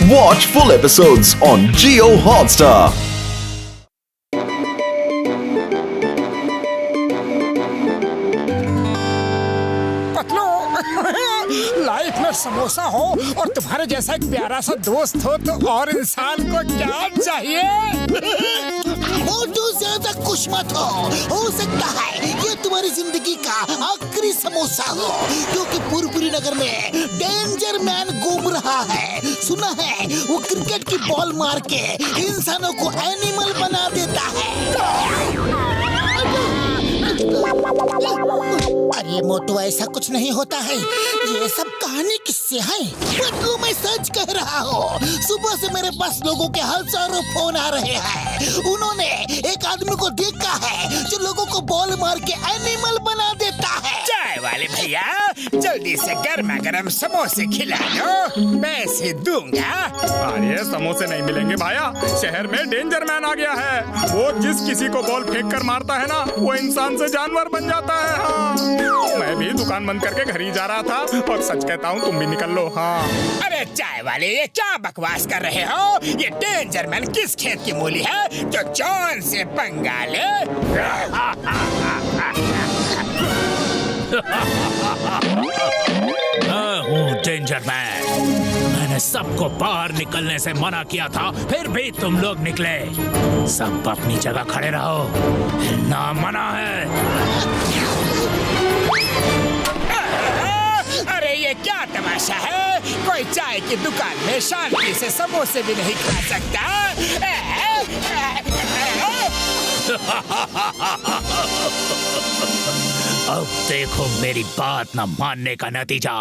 Watch full episodes on Jio Hotstar. Life में समोसा हो और तुम्हारे जैसा एक प्यारा सा दोस्त हो तो और इंसान को क्या चाहिए? मोटू ज्यादा खुश मत हो सकता है ये तुम्हारी जिंदगी का आखिरी समोसा हो, क्योंकि पुरपुरी नगर में डेंजर मैन घूम रहा है। सुना है वो क्रिकेट की बॉल मार के इंसानों को एनिमल बना देता है। अरे मोटू ऐसा कुछ नहीं होता है, ये सब कहानी किससे है? बदलू मैं सच कह रहा हूँ। सुबह से मेरे पास लोगों के हजारों फोन आ रहे हैं। उन्होंने एक आदमी को देखा है जो लोगों को बॉल मार के एनिमल बना देता है। चाय वाले भैया जल्दी से गर्मा गर्म समोसे खिला दो, पैसे दूंगा। अरे समोसे नहीं मिलेंगे भाया, शहर में डेंजर मैन आ गया है। वो जिस किसी को बॉल फेंक कर मारता है ना, वो इंसान से जानवर बन जाता है। हाँ, मैं भी दुकान बंद करके घर ही जा रहा था और सच कहता हूँ तुम भी निकल लो। हाँ अरे चाय वाले ये क्या बकवास कर रहे हो? ये डेंजर मैन किस खेत की मूली है जो जॉन से पंगा ले? मैं हूँ डेंजर मैन। मैंने सबको बाहर निकलने से मना किया था, फिर भी तुम लोग निकले। सब अपनी जगह खड़े रहो, हिलना मना है। अरे ये क्या तमाशा है? कोई चाय की दुकान में शांति से समोसे भी नहीं खा सकता? अब देखो मेरी बात न मानने का नतीजा।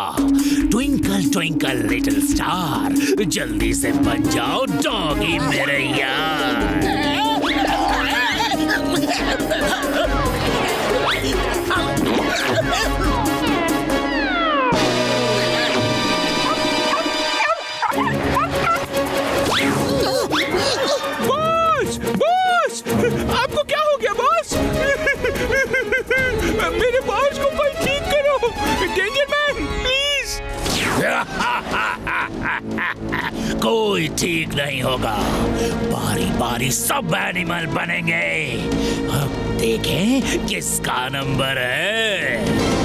ट्विंकल ट्विंकल लिटिल स्टार, जल्दी से बन जाओ डॉगी मेरे यार। बॉस, बॉस, आपको क्या हो गया बॉस? मेरे बॉस को कोई ठीक करो, डेंजर मैन प्लीज। कोई ठीक नहीं होगा, बारी बारी सब एनिमल बनेंगे। अब देखें किसका नंबर है।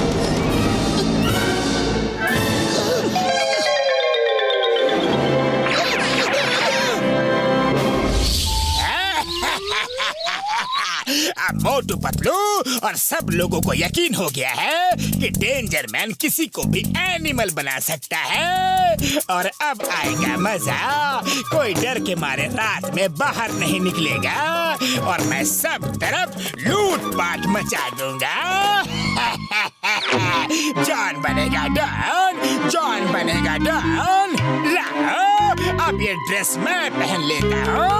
अब मोटू पतलू और सब लोगों को यकीन हो गया है कि डेंजर मैन किसी को भी एनिमल बना सकता है। और अब आएगा मजा। कोई डर के मारे रात में बाहर नहीं निकलेगा और मैं सब तरफ लूट पाट मचा दूंगा। जॉन बनेगा डॉन, जॉन बनेगा डॉन। लाओ अब ये ड्रेस मैं पहन लेता हूँ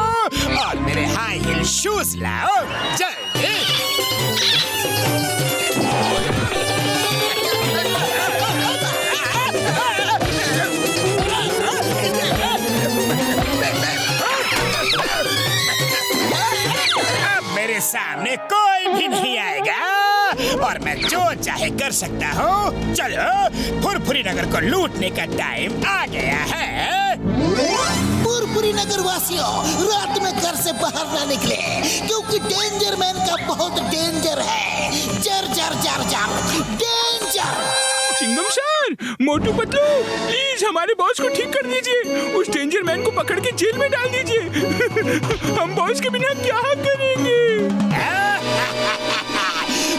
और मेरे हाई हील शूज लाओ जल्दी। अब मेरे सामने कोई भी नहीं आएगा और मैं जो चाहे कर सकता हूँ। चलो पुरपुरी नगर को लूटने का टाइम आ गया है। पुरपुरी नगर वासियों, रात में घर से बाहर ना निकले, क्योंकि डेंजर मैन का बहुत डेंजर है। जर जर जर जर danger. Chingam sir, Motu Patlu please हमारे बॉस को ठीक कर दीजिए। उस डेंजर मैन को पकड़ के जेल में डाल दीजिए। हम बॉस के बिना क्या करेंगे?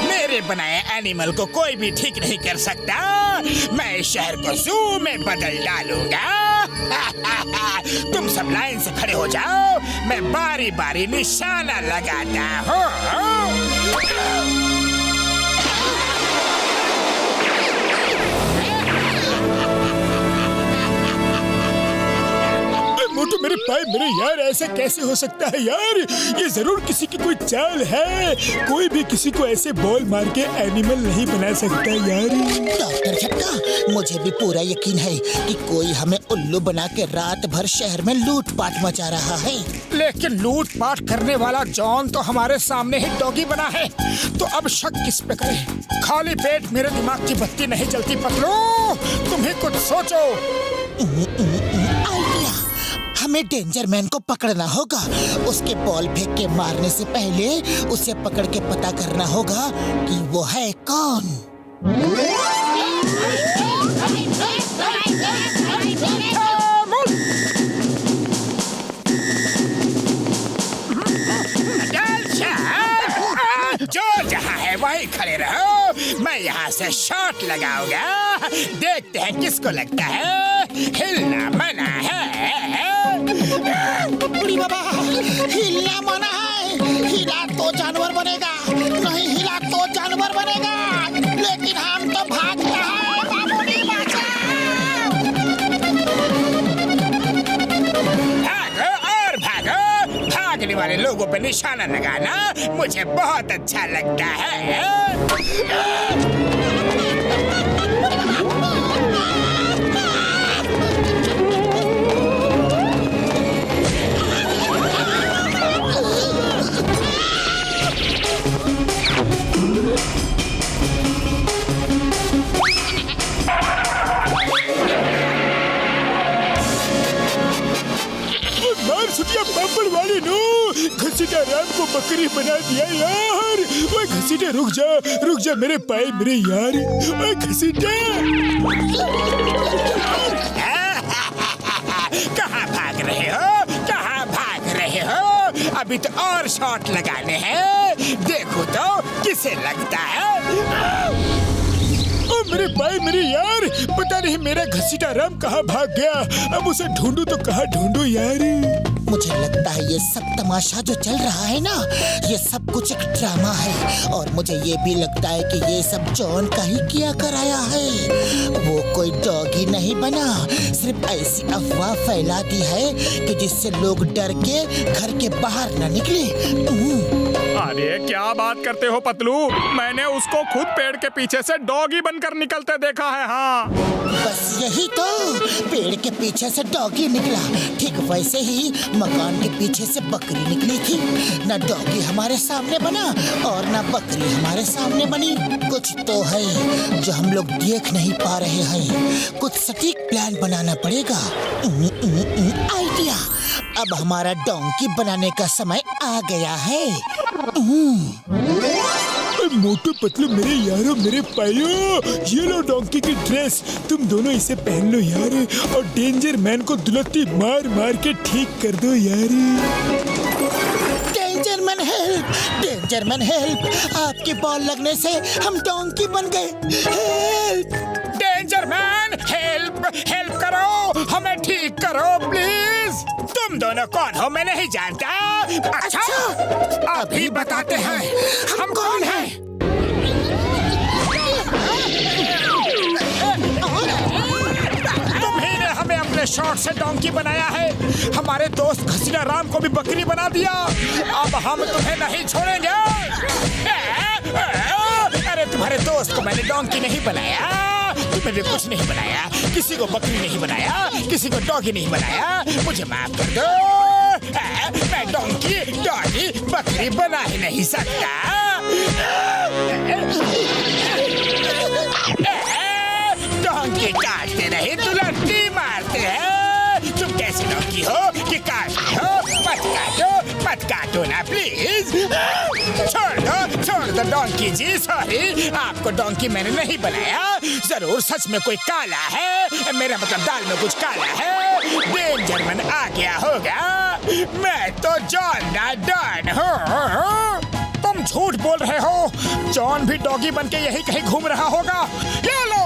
मेरे बनाए एनिमल को कोई भी ठीक नहीं कर सकता। मैं इस शहर को जू में बदल डालूंगा। तुम सब लाइन से खड़े हो जाओ, मैं बारी बारी निशाना लगाता हूँ। मोटू मेरे पाए मेरे यार, ऐसा कैसे हो सकता है यार? ये जरूर किसी की कोई चाल है। कोई भी किसी को ऐसे बॉल मार के एनिमल नहीं बना सकता यार। डॉक्टर झटका, मुझे भी पूरा यकीन है कि कोई हमें उल्लू बना के रात भर शहर में लूटपाट मचा रहा है। लेकिन लूटपाट करने वाला जॉन तो हमारे सामने ही डॉगी बना है, तो अब शक किस पे करें? खाली पेट मेरे दिमाग की बत्ती नहीं जलती पतलू, तुम ही कुछ सोचो। हमें डेंजर मैन को पकड़ना होगा। उसके बॉल फेंक के मारने से पहले उसे पकड़ के पता करना होगा कि वो है कौन। जो जहाँ है वहीं खड़े रहो, मैं यहाँ से शॉट लगाऊंगा। देखते हैं किसको लगता है हिलना मना है। बुढ़ी बाबा, हिलना मना है। हिला तो जानवर बनेगा, नहीं हिला तो जानवर बनेगा। लेकिन हम तो भागते हैं, बाबूजी बचाओ। भागो और भागो। भागने वाले लोगों पे निशाना लगाना मुझे बहुत अच्छा लगता है। पापड़ वाली नो घसीटा राम को बकरी बना दिया यार। ओए घसीटा रुक जा मेरे पाए मेरे यार। ओए घसीटा कहाँ भाग रहे हो, कहाँ भाग रहे हो? अभी तो और शॉट लगाने हैं। देखो तो किसे लगता है। ओ मेरे भाई मेरे यार, पता नहीं मेरा घसीटा राम कहाँ भाग गया। अब उसे ढूंढूं तो कहाँ ढूंढूं यार। मुझे लगता है ये सब तमाशा जो चल रहा है ना, ये सब कुछ एक ड्रामा है। और मुझे ये भी लगता है कि ये सब जॉन का ही किया कराया है। वो कोई डॉगी नहीं बना, सिर्फ ऐसी अफवाह फैला दी है कि जिससे लोग डर के घर के बाहर न निकले। अरे क्या बात करते हो पतलू, मैंने उसको खुद पेड़ के पीछे से डॉगी बनकर निकलते देखा है। हाँ बस यही तो, पेड़ के पीछे से डॉगी निकला, ठीक वैसे ही मकान के पीछे से बकरी निकली थी। न डॉगी हमारे सामने बना और न बकरी हमारे सामने बनी। कुछ तो है जो हम लोग देख नहीं पा रहे हैं। कुछ सटीक प्लान बनाना पड़ेगा। आइडिया, अब हमारा डोंकी बनाने का समय आ गया है। मोटू पतलू मेरे यारो मेरे पायो, ये लो डोंकी की ड्रेस, तुम दोनों इसे पहन लो यार। और डेंजर मैन को दुलत्ती मार मार के ठीक कर दो यार। Danger man help, danger man help, आपकी बॉल लगने से हम डोंकी बन गए। Help danger man help, help करो, हमें ठीक करो प्लीज। तुम दोनों कौन हो मैं नहीं जानता। अच्छा अभी बताते हैं हम कौन हैं। तुम्ही ने हमें अपने शॉट से डोंकी बनाया है, हमारे दोस्त घसीटा राम को भी बकरी बना दिया। अब हम तुम्हें नहीं छोड़ेंगे। अरे तुम्हारे दोस्त को मैंने डोंकी नहीं बनाया, तुम्हें भी कुछ नहीं बनाया, किसी को बकरी नहीं बनाया, किसी को डॉगी नहीं बनाया। मुझे माफ कर दो, मैं डोंकी डॉगी बकरी बना ही नहीं सकता। डोंकी काटते नहीं दुलट्टी मारते हैं। तुम कैसी डोंकी हो कि काटते हो? मत काटो ना प्लीज। छोड़ दो डोंकी जी, सॉरी, आपको डोंकी मैंने नहीं बनाया। जरूर सच में कोई काला है, मेरा मतलब दाल में कुछ काला है। डेंजर मैन आ गया होगा। मैं तो जॉन दा डॉन हूँ। तुम झूठ बोल रहे हो, जॉन भी डॉगी बन के यही कहीं घूम रहा होगा। ले लो।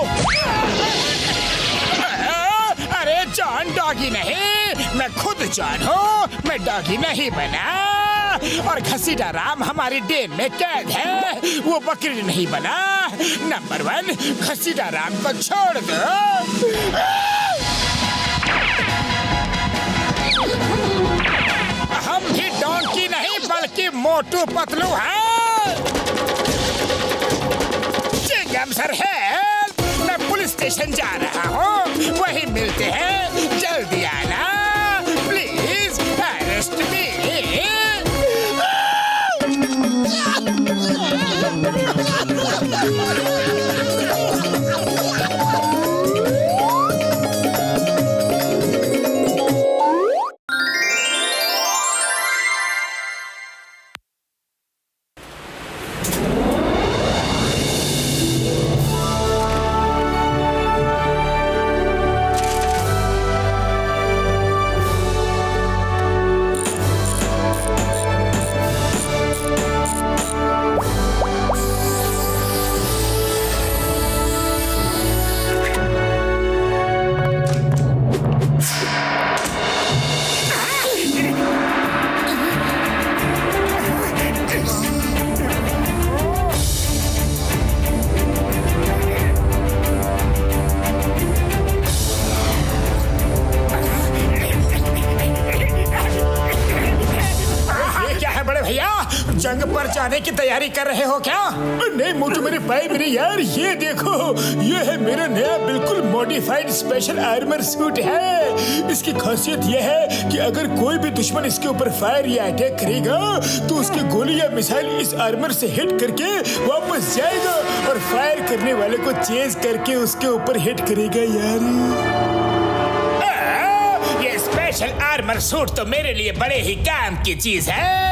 अरे जॉन डॉगी नहीं, मैं खुद जॉन हूँ, मैं डॉगी नहीं बना। और घसीटा राम हमारी डेन में कैद है, वो बकरी नहीं बना। नंबर 1, घसीटा राम को छोड़ दो। हम भी डोंकी नहीं बल्कि मोटू पतलू हैं। चिंगम सर हेल्प, मैं पुलिस स्टेशन जा रहा हूँ, वहीं मिलते हैं। जल्दी आना प्लीज, अरेस्ट मी। जाने की तैयारी कर रहे हो क्या? नहीं मोटू मेरे भाई मेरे यार, ये देखो, ये है मेरा नया बिल्कुल मॉडिफाइड स्पेशल आर्मर सूट है। इसकी खासियत ये है कि अगर कोई भी दुश्मन इसके ऊपर फायर या अटैक करेगा तो उसकी गोली या मिसाइल इस आर्मर से हिट करके वापस जाएगा और फायर करने वाले को चेज करके उसके ऊपर हिट करेगा यार। ये स्पेशल आर्मर सूट तो मेरे लिए बड़े ही काम की चीज है।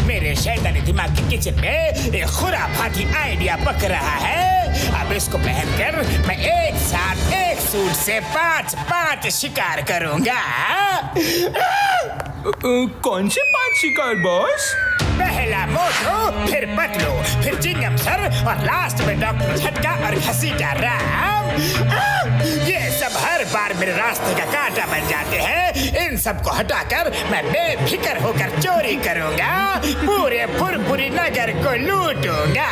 मेरे शैतानी दिमाग के किचन में एक खुराफाती आइडिया पक रहा है। अब इसको पहनकर मैं एक साथ एक सूट से 5 शिकार करूंगा। कौन से 5 शिकार बॉस? पहला मोटू, फिर पतलू, फिर चिंगम सर और लास्ट में डॉक्टर झटका और घसीटा राम। ये सब हर बार मेरे रास्ते का कांटा बन जाते हैं। इन सब को हटाकर मैं बेफिक्र होकर चोरी करूंगा, पूरे पुरपुरी नगर को लूटूंगा।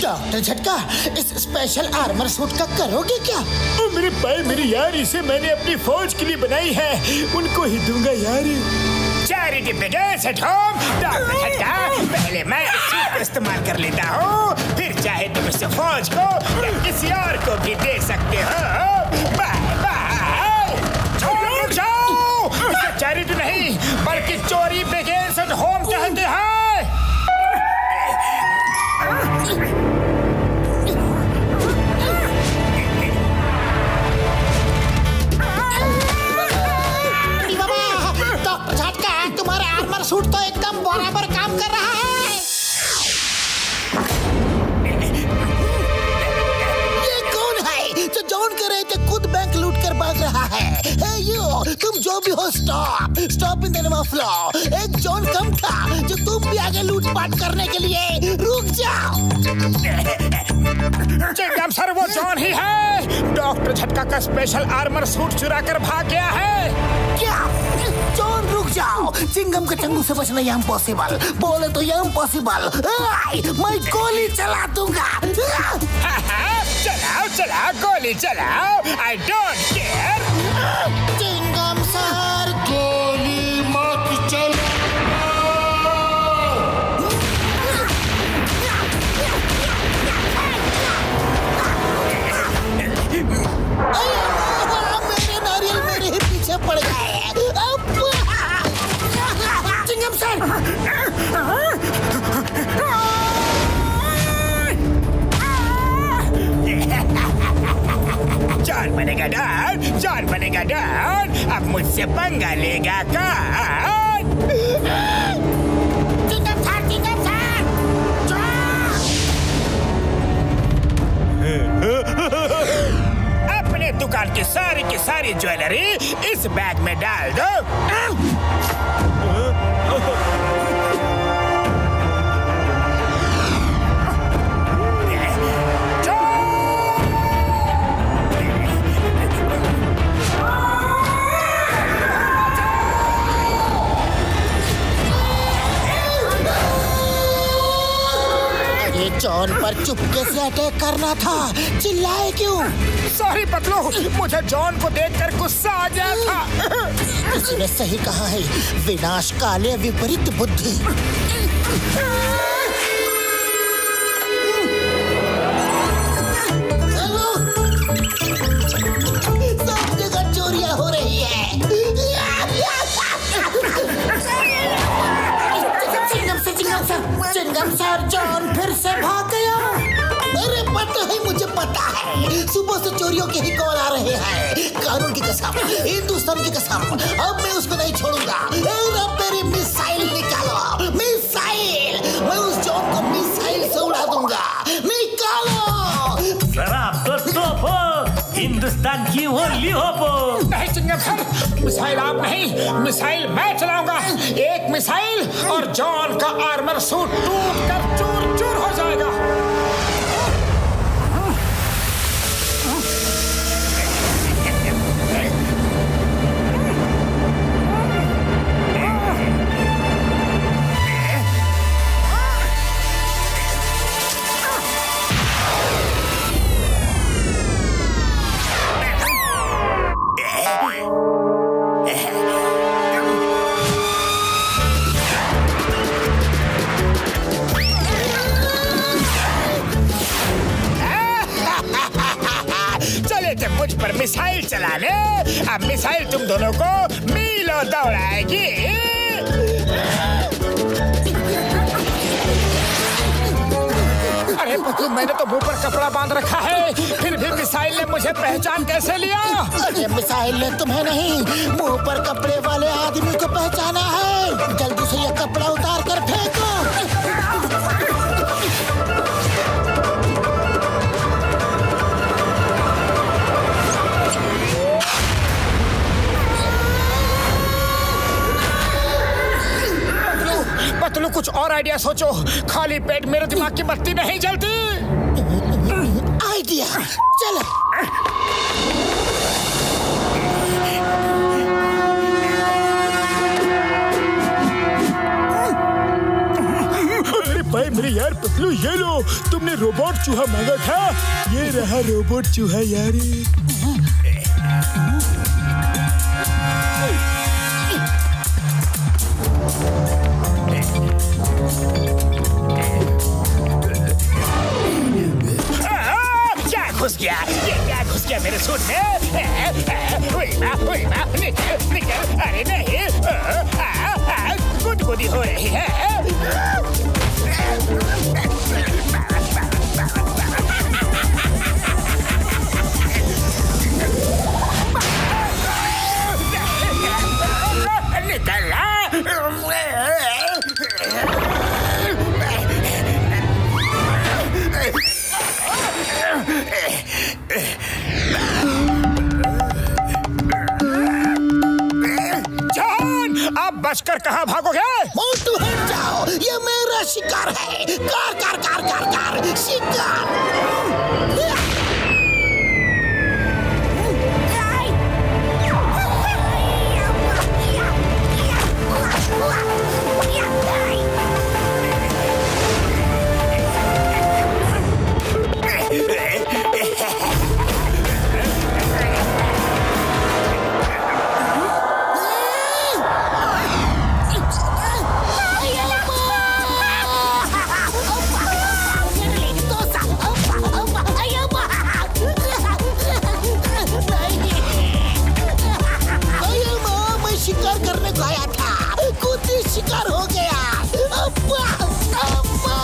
डॉक्टर झटका, इस स्पेशल आर्मर सूट का करोगे क्या? ओ मेरे भाई मेरे यार, इसे मैंने अपनी फौज के लिए बनाई है, उनको ही दूंगा यार। Charity begins at home. Doctor झटका, पहले मैं इस सूट को इस्तेमाल कर लेता हूँ, फिर चाहे तुम इसे फौज को या किसी और को भी दे सकते हो। Bye bye. रुक जाओ, इसे चैरिटी नहीं बल्कि चोरी बिगिंस एट होम कहते हैं। डॉक्टर झटका, तुम्हारा आर्मर सूट तो एकदम बराबर काम कर रहा है। ये कौन है जो जॉन कर रहे थे खुद बैंक लूट कर भाग रहा है? हे यू, तुम जो भी हो, stop in the name of law. एक जॉन कम था जो तुम भी आगे लूटपाट करने के लिए। रुक जाओ। चिंगम सर, वो जॉन ही है। डॉक्टर झटका का स्पेशल आर्मर सूट चुरा कर भाग गया है। क्या? जॉन रुक जाओ, चिंगम के चंगू से बचना ये इम्पॉसिबल। बोले तो ये इम्पॉसिबल। मैं गोली चला दूंगा। चलाओ चलाओ, गोली चलाओ, I don't care. Chingam sir, गोली मत चलाओ। मेरे नारियल मेरे ही पीछे पड़ गए। चिंगम सर, जॉन बनेगा डॉन, जॉन बनेगा डॉन। अब मुझसे पंगा लेगा कौन? चिंगम सर, चिंगम सर, अपने दुकान की सारी ज्वेलरी इस बैग में डाल दो। जॉन पर चुपके से अटैक करना था, चिल्लाए क्यों? सॉरी पतलू, मुझे जॉन को देखकर गुस्सा आ गया था। किसी ने सही कहा है, विनाश काले विपरीत बुद्धि। सब जगह चोरियां हो रही है। चिंगम सर, जॉन फिर से भाग गया। अरे पता है, मुझे पता है, सुबह से चोरियों के ही कॉल आ रहे हैं। कानून की कसम, हिंदुस्तान की कसम, अब मैं उसको नहीं छोड़ूंगा। अब मेरी मिसाइल निकालो, मिसाइल। मैं उस जॉन को मिसाइल से उड़ा दूंगा। निकालो। जरा तो तोपो, हिंदुस्तान की ओनली होपो। नहीं चिंगम सर, मिसाइल आप नहीं, मिसाइल मैं चलाऊंगा। एक मिसाइल और जॉन का आर्मर सूट टूट कर चूर चूर हो जाएगा। मिसाइल चला ले। अब मिसाइल तुम दोनों को मीलों दौड़ाएगी। अरे पतलू, मैंने तो मुंह पर कपड़ा बांध रखा है, फिर भी मिसाइल ने मुझे पहचान कैसे लिया? अरे मिसाइल ने तुम्हें नहीं, मुंह पर कपड़े वाले आदमी को पहचाना है। जल्दी से ये कपड़ा उतार कर फेंको। पतलू, कुछ और आइडिया सोचो। खाली पेट मेरे दिमाग की बत्ती नहीं जलती। आइडिया, चलो। अरे भाई मेरे यार पतलू, ये लो, तुमने रोबोट चूहा मांगा था, ये रहा रोबोट चूहा यार। क्या घुस गया? ये क्या घुस गया मेरे सूट में? निकल निकल। अरे नहीं, गुदगुदी हो रही है। जॉन, आप बचकर कहाँ भागोगे? मोटू हट जाओ, ये मेरा शिकार है। Car car car car car शिकार। शिकार करने को आया था, खुद ही शिकार हो गया। अब्बा, अब्बा।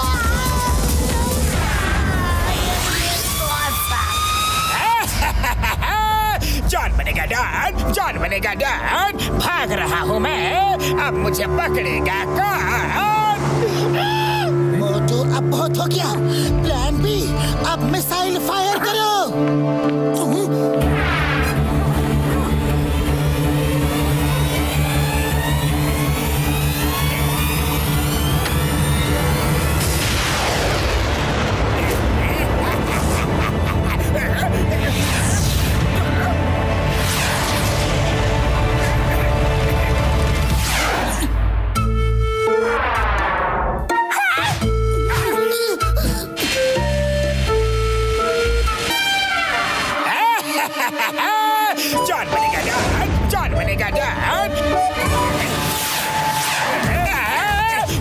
जॉन बनेगा डॉन, जॉन बनेगा डॉन। भाग रहा हूँ मैं, अब मुझे पकड़ेगा कौन? मोटू, अब बहुत हो गया। प्लान बी, अब मिसाइल फायर करो। जॉन बनेगा डॉन, जॉन बनेगा डॉन।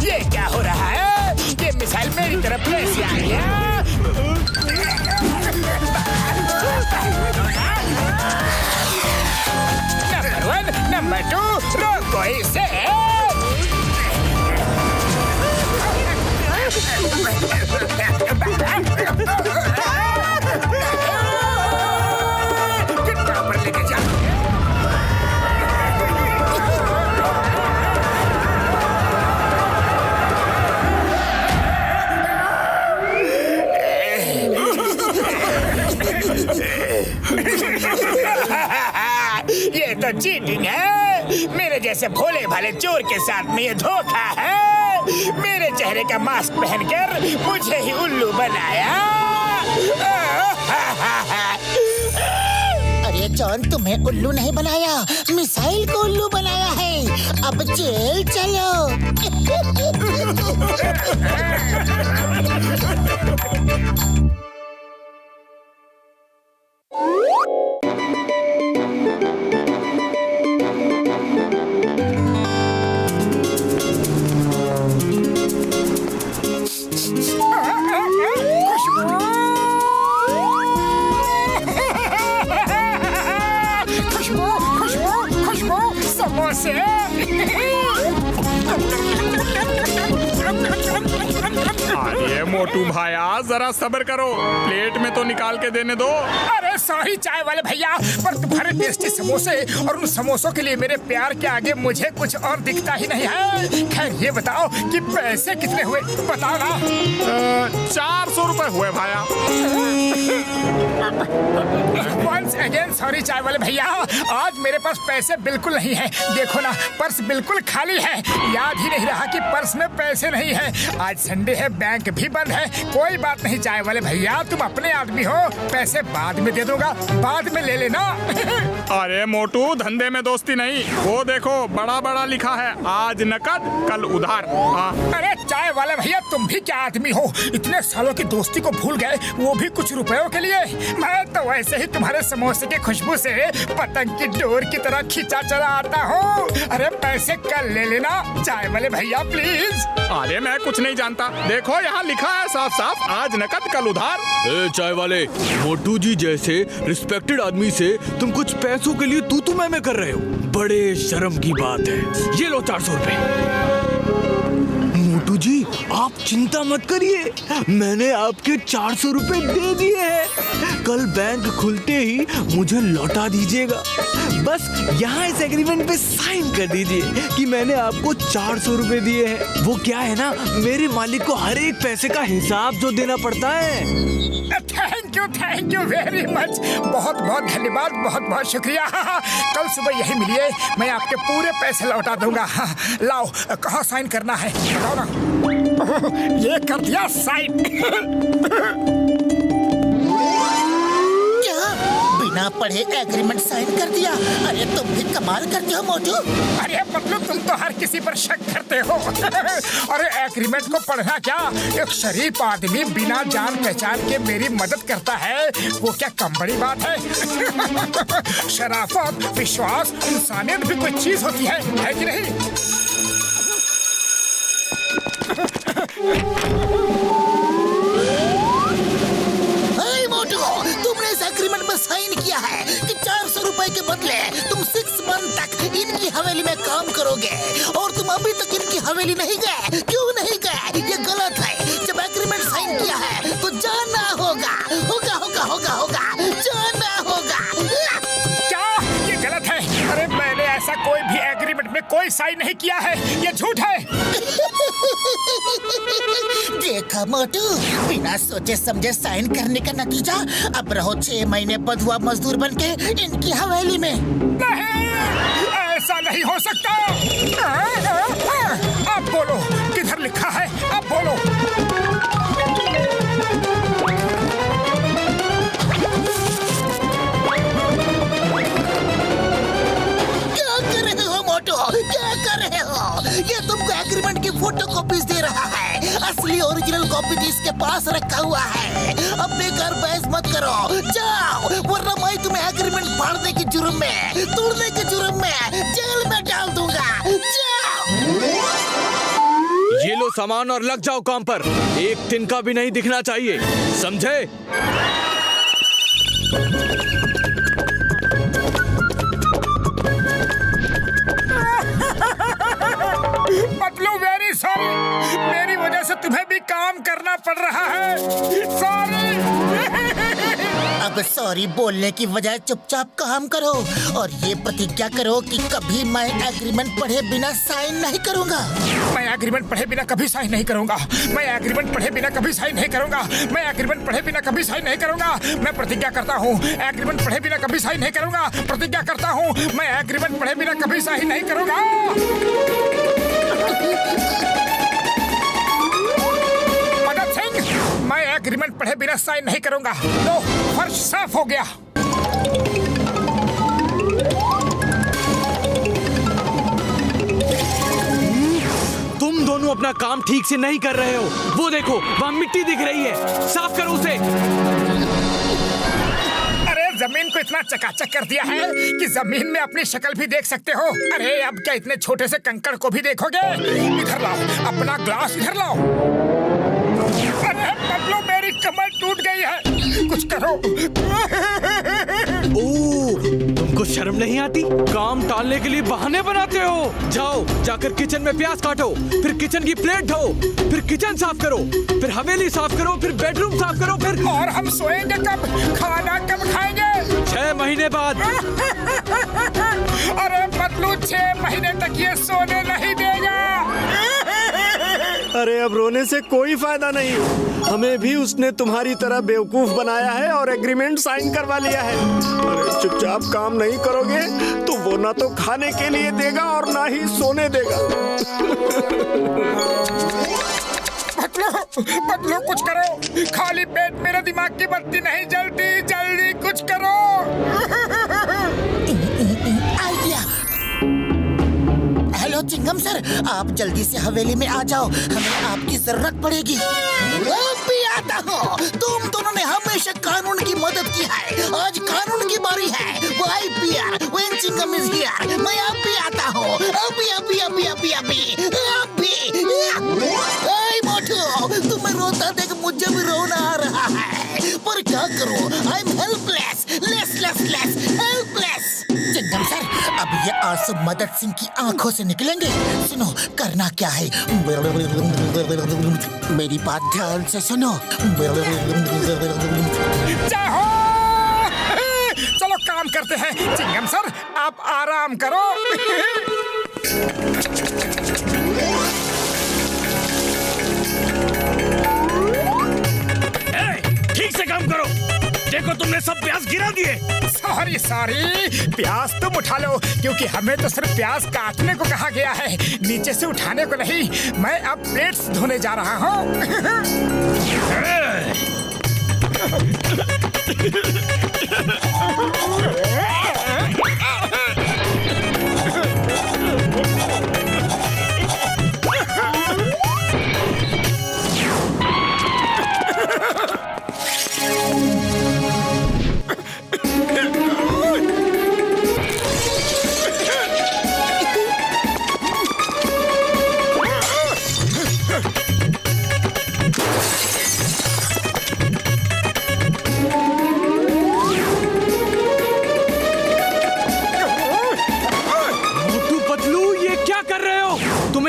ये क्या हो रहा है? ये मिसाइल मेरी तरफ कैसे आ गया? नंबर 1, नंबर 2, रोको इसे। कितना ऊपर लेके जा? ये तो चीटिंग है। मेरे जैसे भोले भाले चोर के साथ में ये धोखा है। मेरे चेहरे का मास्क पहनकर मुझे ही उल्लू बनाया। अरे जॉन, तुम्हें उल्लू नहीं बनाया, मिसाइल को उल्लू बनाया है। अब जेल चलो। खुशबू खुशबू खुशबू समोसे। अरे मोटू भाया जरा सब्र करो, प्लेट में तो निकाल के देने दो। अरे सॉरी चाय वाले भैया, पर तुम्हारे टेस्टी समोसे और उन समोसों के लिए मेरे प्यार के आगे मुझे कुछ और दिखता ही नहीं है। खैर ये बताओ कि पैसे कितने हुए, बताओ ना। 400 रुपए हुए भाया। वंस अगेन सॉरी चाय वाले भैया, आज मेरे पास पैसे बिल्कुल नहीं है। देखो ना पर्स बिल्कुल खाली है, याद ही नहीं रहा कि पर्स में पैसे नहीं है। आज संडे है, बैंक भी बंद है। कोई बात नहीं चाय वाले भैया, तुम अपने आदमी हो, पैसे बाद में दे दूंगा, बाद में ले लेना। अरे मोटू धंधे में दोस्ती नहीं, वो देखो बड़ा बड़ा लिखा है, आज नकद कल उधार। अरे चाय वाले भैया तुम भी क्या आदमी हो, इतने सालों की दोस्ती को भूल गए, वो भी कुछ रुपयों के लिए। मैं तो वैसे ही तुम्हारे समोसे की खुशबू से पतंग की डोर की तरह खींचा चला आता हूँ। अरे पैसे कल ले लेना चाय वाले भैया प्लीज। अरे मैं कुछ नहीं जानता, देखो यहाँ लिखा है साफ साफ, आज नकद कल उधार। ए चाय वाले, मोटू जी जैसे रिस्पेक्टेड आदमी से तुम कुछ पैसों के लिए तू मैं कर रहे हो, बड़े शर्म की बात है। ये लो 400 रुपए। मोटू जी आप चिंता मत करिए, मैंने आपके 400 रुपए दे दिए हैं, कल बैंक खुलते ही मुझे लौटा दीजिएगा। बस यहाँ इस एग्रीमेंट पे साइन कर दीजिए कि मैंने आपको 400 रुपए दिए हैं। वो क्या है ना, मेरे मालिक को हर एक पैसे का हिसाब जो देना पड़ता है। थैंक यू वेरी मच, बहुत बहुत धन्यवाद, बहुत बहुत शुक्रिया। कल सुबह यही मिलिए, मैं आपके पूरे पैसे लौटा दूंगा। लाओ कहाँ साइन करना है बताओ ना। ये कर दिया साइन। बिना पढ़े एग्रीमेंट साइन कर दिया। अरे तुम भी कमाल करते हो मोटू। अरे पतलू तुम तो हर किसी पर शक करते हो। अरे एग्रीमेंट को पढ़ना क्या, एक शरीफ आदमी बिना जान पहचान के मेरी मदद करता है, वो क्या कम बड़ी बात है। शराफत, विश्वास, इंसानियत भी कोई चीज होती है कि नहीं। तुमने इस एग्रीमेंट में साइन किया है कि 400 रुपए के बदले तुम 6 मंथ तक इनकी हवेली में काम करोगे, और तुम अभी तक इनकी हवेली नहीं गए। क्यों नहीं गए? ये गलत है। जब एग्रीमेंट साइन किया है तो जाना होगा, होगा होगा होगा होगा, जाना होगा। क्या ये गलत है? अरे मैंने ऐसा कोई भी एग्रीमेंट में कोई साइन नहीं किया है, ये झूठ है। देखा मोटू, बिना सोचे समझे साइन करने का नतीजा, अब रहो 6 महीने बधुआ मजदूर बनके इनकी हवेली में। नहीं, ऐसा नहीं हो सकता। अब बोलो किधर लिखा है, अब बोलो। क्या कर रहे हो मोटू, क्या कर रहे हो? ये तुमको एग्रीमेंट की फोटो कॉपीज दे रहा है, असली ओरिजिनल कॉपी इसके पास रखा हुआ है। अब बेकार बहस मत करो, जाओ, वरना मैं तुम्हें एग्रीमेंट फाड़ने के जुर्म में, तोड़ने के जुर्म में जेल में डाल दूंगा। जाओ। ये लो सामान और लग जाओ काम पर, एक तिनका भी नहीं दिखना चाहिए, समझे? पतलू वेरी सॉरी, मेरी वजह से तुम्हें भी काम करना पड़ रहा है। सॉरी। अब सॉरी बोलने की बजाय चुपचाप काम करो, और ये प्रतिज्ञा करो कि कभी मैं एग्रीमेंट पढ़े बिना साइन नहीं करूंगा। मैं एग्रीमेंट पढ़े बिना कभी साइन नहीं करूंगा। मैं एग्रीमेंट पढ़े बिना कभी साइन नहीं करूंगा। मैं एग्रीमेंट पढ़े बिना कभी साइन नहीं करूंगा। मैं प्रतिज्ञा करता हूँ, एग्रीमेंट पढ़े बिना कभी साइन नहीं करूंगा। प्रतिज्ञा करता हूँ, मैं एग्रीमेंट पढ़े बिना कभी साइन नहीं करूंगा। मदद सिंह, मैं एग्रीमेंट पढ़े बिना साइन नहीं करूंगा। लो फर्श साफ हो गया। तुम दोनों अपना काम ठीक से नहीं कर रहे हो। वो देखो वहाँ मिट्टी दिख रही है, साफ करो उसे। अरे जमीन को इतना चकाचक कर दिया है कि जमीन में अपनी शक्ल भी देख सकते हो। अरे अब क्या इतने छोटे से कंकड़ को भी देखोगे? इधर लाओ, अपना ग्लास इधर लाओ। अरे पतलू मेरी कमर टूट गई है, कुछ करो। ओह, तुमको शर्म नहीं आती? काम टालने के लिए बहाने बनाते हो। जाओ, जाकर किचन में प्याज काटो, फिर किचन की प्लेट धो, फिर किचन साफ करो, फिर हवेली साफ करो, फिर बेडरूम साफ करो, फिर और हम सोएंगे कब? खाना कब खाएंगे? 6 महीने बाद। अरे पतलू, 6 महीने तक ये सोने नहीं देगा। अरे अब रोने से कोई फायदा नहीं, हमें भी उसने तुम्हारी तरह बेवकूफ बनाया है और एग्रीमेंट साइन करवा लिया है। अरे चुपचाप काम नहीं करोगे तो वो ना तो खाने के लिए देगा और ना ही सोने देगा। पतलू कुछ करो, खाली पेट मेरे दिमाग की बत्ती नहीं जलती, जल्दी कुछ करो। आइडिया। हेलो चिंगम सर, आप जल्दी से हवेली में आ जाओ, हमें आपकी जरूरत पड़ेगी। अब भी आता हो, तुम दोनों ने हमेशा कानून की मदद की है, आज कानून की बारी है। Why fear, when Chingam is here, मैं अब भी आता हूँ, अभी अभी अभी अभी अभी अभी। ए मोटू, तुम्हें रोता देख मुझे भी रोना आ रहा है, पर क्या करूँ? I am helpless, less helpless. Chingam sir, अब ये आंसू मदद सिंह की आंखों से निकलेंगे। सुनो, करना क्या है? मेरी बात ध्यान से सुनो। जाओ, चलो काम करते हैं। चिंगम सर, आप आराम करो। ठीक से काम करो, देखो तुमने सब प्याज गिरा दिए। सॉरी, प्याज तुम उठा लो, क्योंकि हमें तो सिर्फ प्याज काटने को कहा गया है, नीचे से उठाने को नहीं। मैं अब प्लेट्स धोने जा रहा हूँ।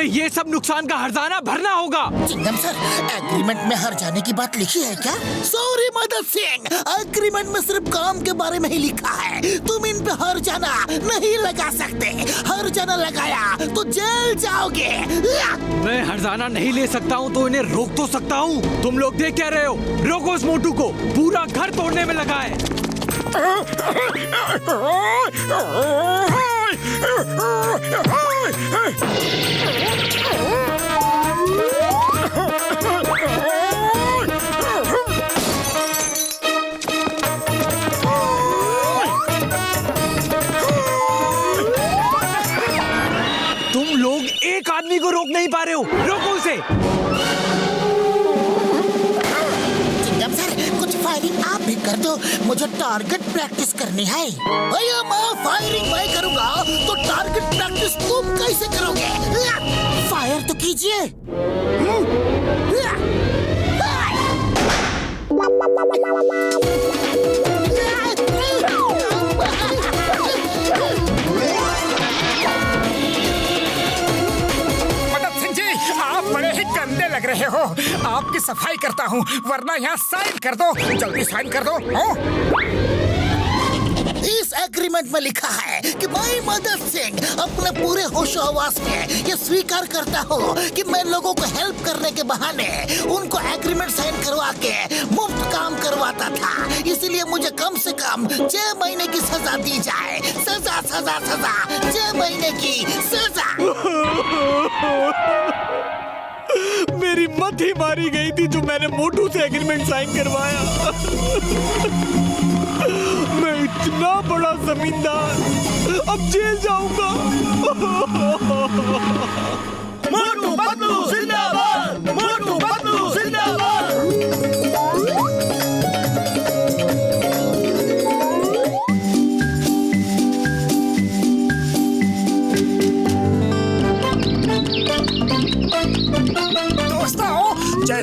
ये सब नुकसान का हर्जाना भरना होगा। चिंगम सर, एग्रीमेंट में हर जाने की बात लिखी है क्या? सॉरी मदद सिंह, एग्रीमेंट में सिर्फ काम के बारे में ही लिखा है। तुम इन पे हर जाना नहीं लगा सकते, हर जाना लगाया तो जेल जाओगे। मैं हर्जाना नहीं ले सकता हूँ तो इन्हें रोक तो सकता हूँ। तुम लोग देख क्या रहे हो? रोको इस मोटू को, पूरा घर तोड़ने में लगा है। तुम लोग एक आदमी को रोक नहीं पा रहे हो, रोको उसे। चिंगम सर, कुछ फायरिंग आप भी कर दो, मुझे टारगेट प्रैक्टिस करनी है। भैया मैं फायरिंग मैं करूंगा तो टारगेट प्रैक्टिस तुम कैसे करोगे? फायर तो कीजिए। बड़े ही गंदे लग रहे हो, आपकी सफाई करता हूँ, वरना यहाँ साइन कर दो, जल्दी साइन कर दो। इस एग्रीमेंट में लिखा है कि मैं मदद सिंह अपने पूरे होशो हवास में ये स्वीकार करता हूँ कि मैं लोगों को हेल्प करने के बहाने उनको एग्रीमेंट साइन करवा के मुफ्त काम करवाता था। इसलिए मुझे कम से कम 6 महीने की सजा दी जाए। सजा सजा सजा, 6 महीने की सजा। मेरी मत ही मारी गई थी जो मैंने मोटू से एग्रीमेंट साइन करवाया। मैं इतना बड़ा जमींदार अब जेल जाऊंगा। मोटू पतलू जिंदाबाद, मोटू पतलू जिंदाबाद। दोस्तों,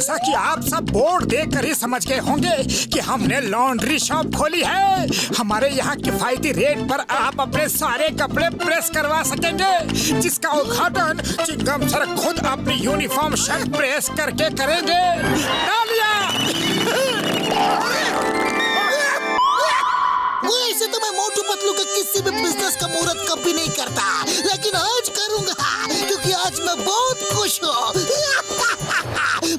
जैसा कि आप सब बोर्ड देखकर ही समझ गए होंगे कि हमने लॉन्ड्री शॉप खोली है। हमारे यहाँ किफायती रेट पर आप अपने सारे कपड़े प्रेस करवा सकेंगे, जिसका उद्घाटन चिंगम सर खुद अपनी यूनिफॉर्म शर्ट प्रेस करके करेंगे। वैसे तो मैं मोटू पतलू के किसी भी बिजनेस का मुहूर्त कभी नहीं करता, लेकिन आज करूंगा क्योंकि आज मैं बहुत खुश हूँ।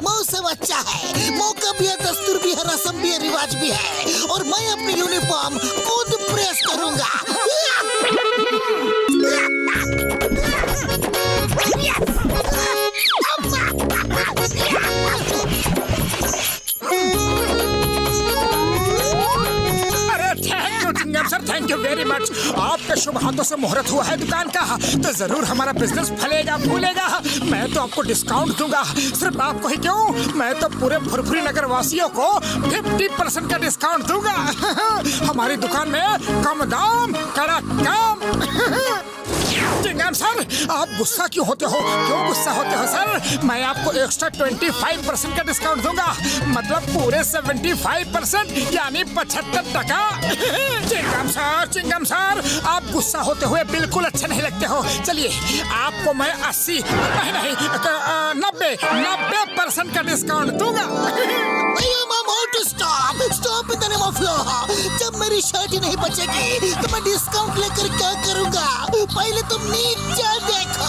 मौसम अच्छा है, मौका भी है, दस्तूर भी है, रस्म भी है, रिवाज भी है, और मैं अपनी यूनिफॉर्म खुद प्रेस करूंगा। Sir thank you very much. आपके शुभ हाथों से मुहूर्त हुआ है दुकान का, तो जरूर हमारा बिजनेस फलेगा फूलेगा। मैं तो आपको डिस्काउंट दूंगा, सिर्फ आपको ही क्यों, मैं तो पूरे फुरफुरी नगर वासियों को 50% का डिस्काउंट दूंगा। हमारी दुकान में कम दाम कड़क काम। चिंगम सर, आप गुस्सा क्यों होते हो? क्यों गुस्सा होते हो सर? मैं आपको एक्स्ट्रा 25% का डिस्काउंट दूंगा, मतलब पूरे 75% यानी 75%। चिंगम सर, आप गुस्सा होते हुए बिल्कुल अच्छे नहीं लगते हो। चलिए आपको मैं 80 नहीं 90% का डिस्काउंट दूंगा। Stop in the name of law. जब मेरी शर्ट ही नहीं बचेगी तो मैं डिस्काउंट लेकर क्या करूंगा? पहले तुम नीचे देखो।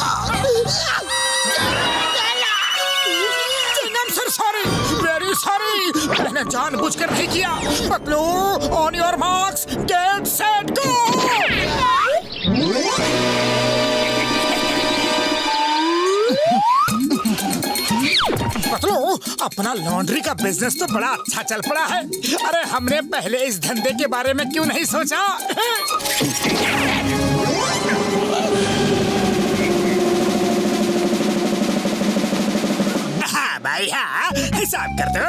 Chingam sir sorry, very sorry, मैंने जानबूझकर नहीं किया। Patlu on your marks get set go. Patlu, अपना लॉन्ड्री का बिजनेस तो बड़ा अच्छा चल पड़ा है। अरे हमने पहले इस धंधे के बारे में क्यों नहीं सोचा? हाँ भाई हाँ, हिसाब कर दो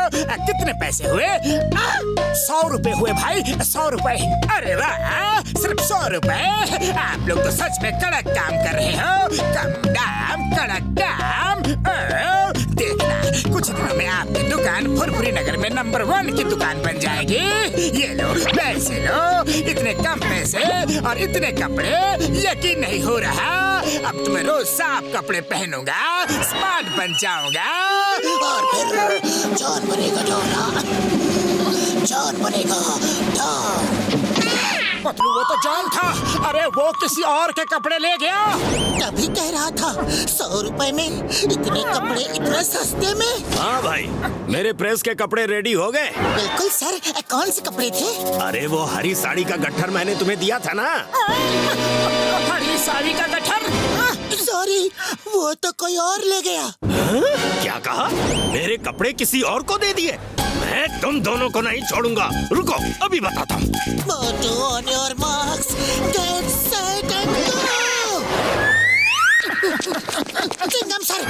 कितने पैसे हुए? 100 रुपए हुए भाई, 100 रुपए। अरे वाह, सिर्फ 100 रुपए। आप लोग तो सच में कड़क काम कर रहे हो। कम दाम कड़क काम। देखना कुछ दिनों में आपकी दुकान फुरफुरी नगर में नंबर 1 की दुकान बन जाएगी। ये लो पैसे लो, इतने कम पैसे और इतने कपड़े, यकीन नहीं हो रहा। अब तुम्हें रोज साफ कपड़े पहनूंगा, स्मार्ट बन जाऊंगा। और फिर जॉन बनेगा जॉन बनेगा डॉन। पतलू वो तो जॉन था। अरे वो किसी और के कपड़े ले गया। तभी कह रहा था 100 रुपए में इतने कपड़े इतने सस्ते में। हाँ भाई, मेरे प्रेस के कपड़े रेडी हो गए। बिल्कुल सर, कौन से कपड़े थे? अरे वो हरी साड़ी का गट्ठर मैंने तुम्हें दिया था ना। हरी साड़ी का गट्ठर? सॉरी, वो तो कोई और ले गया। क्या कहा? मेरे कपड़े किसी और को दे दिए? मैं तुम दोनों को नहीं छोड़ूंगा। रुको, अभी बताता हूँ। Motu on your marks get set and go. Chingam sir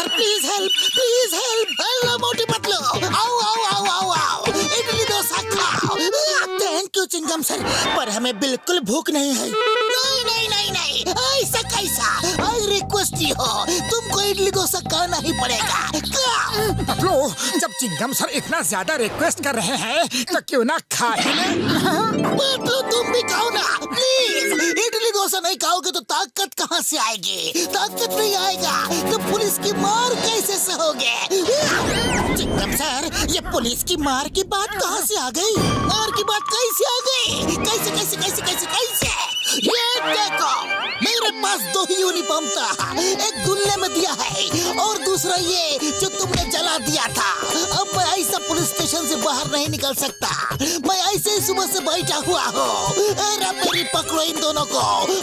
please help. Hello Motu Patlu, आओ। इडली डोसा खाओ। थैंक यू चिंगम सर, पर हमें बिल्कुल भूख नहीं है। नहीं, ऐसा कैसा? आई रिक्वेस्ट यू, तुमको इडली डोसा खाना ही पड़ेगा। पतलू, जब चिंगम सर इतना ज्यादा रिक्वेस्ट कर रहे हैं तो क्यों ना खा ही ले। पतलू तुम भी खाओ ना प्लीज। इडली डोसा नहीं खाओगे तो ताकत कहाँ से आएगी? ताकत नहीं आएगा तो पुलिस की मार कैसे सहोगे? चिंगम सर, ये पुलिस की मार की बात कहाँ से आ गई? मार की बात कैसे आ गई? कैसे? ये देखो, मेरे पास 2 ही यूनिफॉर्म था। एक दुल्ले में दिया है और दूसरा ये जो तुमने जला दिया था। अब मैं ऐसा पुलिस स्टेशन से बाहर नहीं निकल सकता। मैं ऐसे ही सुबह से बैठा हुआ हूँ। अरे मेरी पकड़ो इन दोनों को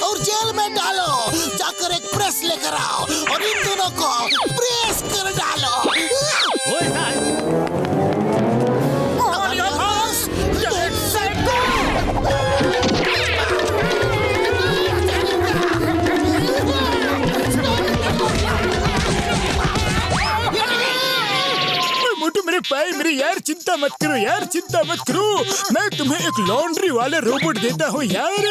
और जेल में डालो। जाकर एक प्रेस लेकर आओ और इन दोनों को प्रेस कर डालो। मेरे भाई, मेरी यार चिंता मत करो यार, चिंता मत करो। मैं तुम्हें एक लॉन्ड्री वाले रोबोट देता हूँ यार।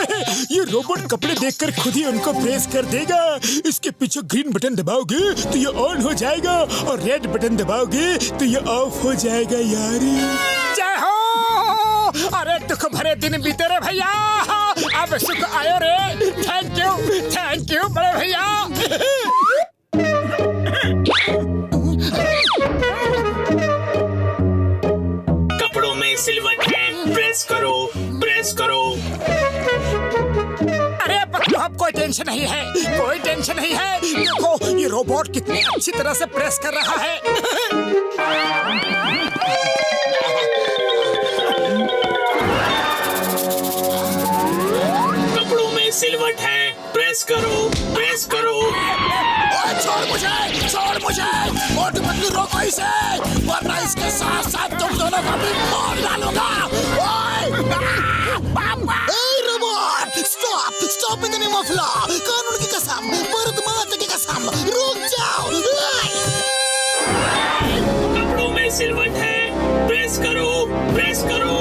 ये रोबोट कपड़े देखकर खुद ही उनको प्रेस कर देगा। इसके पीछे ग्रीन बटन दबाओगे तो ये ऑन हो जाएगा और रेड बटन दबाओगे तो ये ऑफ हो जाएगा यार। जय हो। अरे दुख भरे दिन बीते रे भैया, अब सुख आयो रे। थैंक यू बड़े भैया। कपड़ों में सिलवट है, प्रेस करो प्रेस करो। अरे पक्का, अब कोई टेंशन नहीं है, कोई टेंशन नहीं है। देखो ये रोबोट कितनी अच्छी तरह से प्रेस कर रहा है। कपड़ों में सिलवट है, प्रेस करो प्रेस करो। छोड़ मुझे मोटू पतलू, रोको इसे, वरना इसके साथ साथ तुम दोनों को भी मार डालूंगा। Robot stop in the name of law. कानून की कसम, भारत माता की कसम, रुक जाओ। कपड़ों में सिलवट है, प्रेस करो प्रेस करो।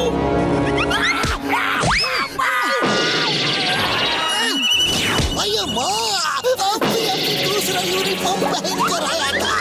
अयो माँ, अब भी अपनी दूसरा यूनिफॉर्म पहन कर आया था।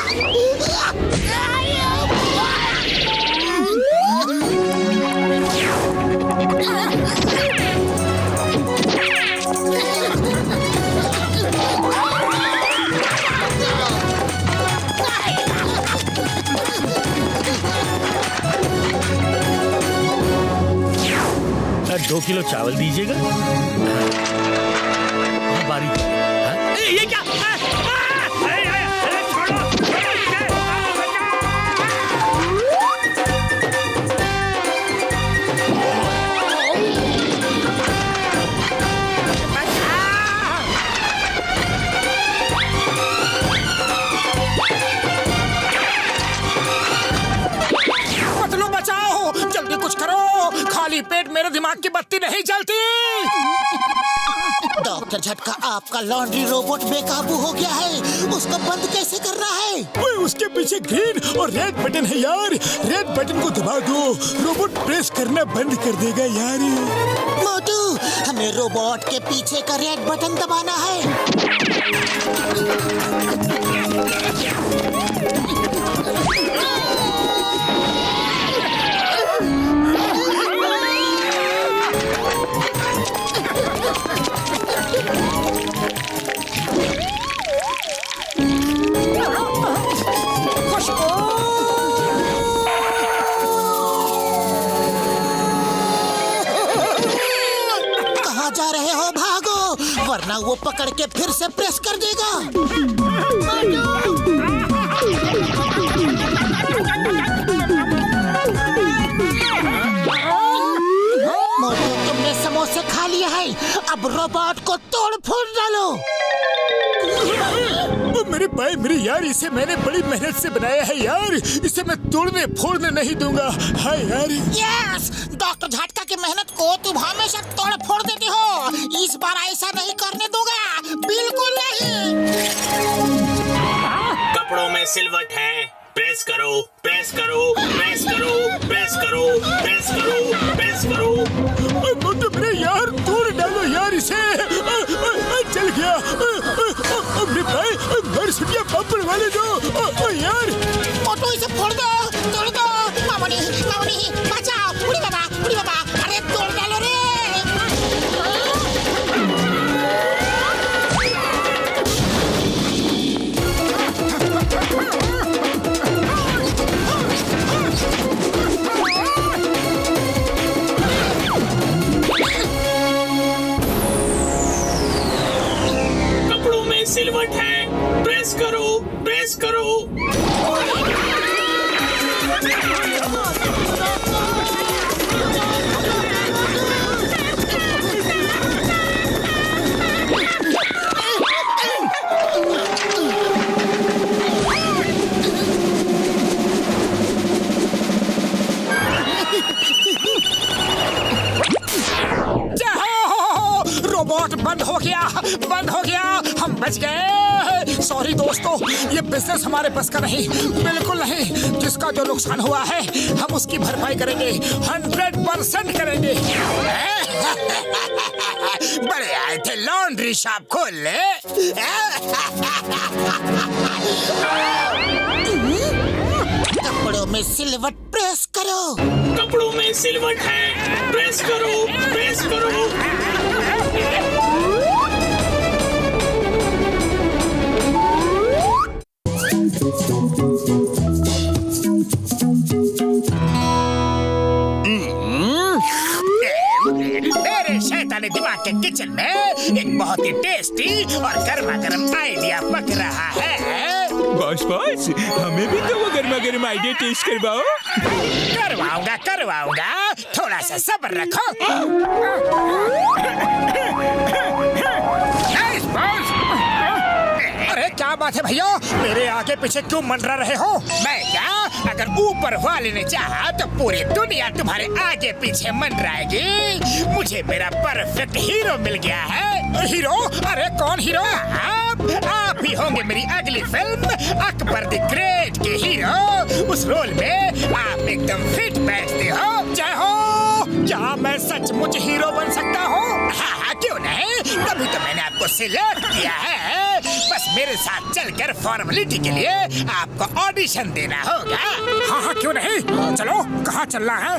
सर 2 किलो चावल दीजिएगा। बारीक ये क्या? पतलू बचाओ, जल्दी कुछ करो, खाली पेट मेरे दिमाग की बत्ती नहीं जलती। डॉक्टर झटका, आपका लॉन्ड्री रोबोट बेकाबू हो गया है। उसको बंद कैसे करना है? ओए, उसके पीछे ग्रीन और रेड बटन है यार। रेड बटन को दबा दो, रोबोट प्रेस करना बंद कर देगा यार। मोटू, हमें रोबोट के पीछे का रेड बटन दबाना है। जा रहे हो, भागो, वरना वो पकड़ के फिर से प्रेस कर देगा। मोटू, तुमने समोसे खा लिए हैं, अब रोबोट को तोड़ फोड़ डालो। मेरे भाई मेरे यार, इसे मैंने बड़ी मेहनत से बनाया है यार। इसे मैं तोड़ने फोड़ने नहीं दूंगा। हाय यार। यस, डॉक्टर झटका की मेहनत को तुम हमेशा तोड़ फोड़ देते हो। इस बार ऐसा नहीं करने दूंगा, बिल्कुल नहीं। कपड़ों में सिलवट है, प्रेस करो प्रेस करो प्रेस करो प्रेस करो प्रेस करो प्रेस करो। मोटू मेरे यार, तोड़ डालो यार इसे। चल गया। मेरे भाई, मेरे सुनिया पापड़ वाले दो यार। मोटू, इसे फोड़ दो, तोड़ दो। मामूनी बचाओ। उड़ी बाबा, अरे तोड़ डालो रे। कपड़ों में सिलवट है, प्रेस करो प्रेस करो। रोबोट बंद हो गया, बंद हो गया, हम बच गए। सॉरी दोस्तों, ये बिजनेस हमारे बस का नहीं, बिल्कुल नहीं। जिसका जो नुकसान हुआ है हम उसकी भरपाई करेंगे, 100% करेंगे। बड़े आए थे लॉन्ड्री शॉप खोल ले। कपड़ों में सिलवट प्रेस करो। कपड़ों में सिलवट है, प्रेस करो, प्रेस करो। मेरे शैतानी दिमाग के किचन में एक बहुत ही टेस्टी और गर्मा गर्म आइडिया पक रहा है। बॉस बॉस, हमें भी तो वो गर्मा गर्म आइडिया टेस्ट करवाओ। करवाऊंगा करवाऊंगा, थोड़ा सा सब्र रखो। Nice boss. अरे क्या बात है भैया, मेरे आगे पीछे क्यों मंडरा रहे हो? मैं क्या, अगर ऊपर वाले ने चाहा तो पूरी दुनिया तुम्हारे आगे पीछे मंडराएगी। मुझे मेरा परफेक्ट हीरो मिल गया है। हीरो? अरे कौन हीरो? आप ही होंगे मेरी अगली फिल्म अकबर द ग्रेट के हीरो। उस रोल में आप एकदम फिट बैठते हो। जय हो। क्या मैं सचमुच हीरो बन सकता हूँ? हाँ, क्यों नहीं, तभी तो मैंने आपको सिलेक्ट किया है। बस मेरे साथ चलकर फॉर्मेलिटी के लिए आपको ऑडिशन देना होगा। हाँ, क्यों नहीं, चलो। कहाँ चलना है?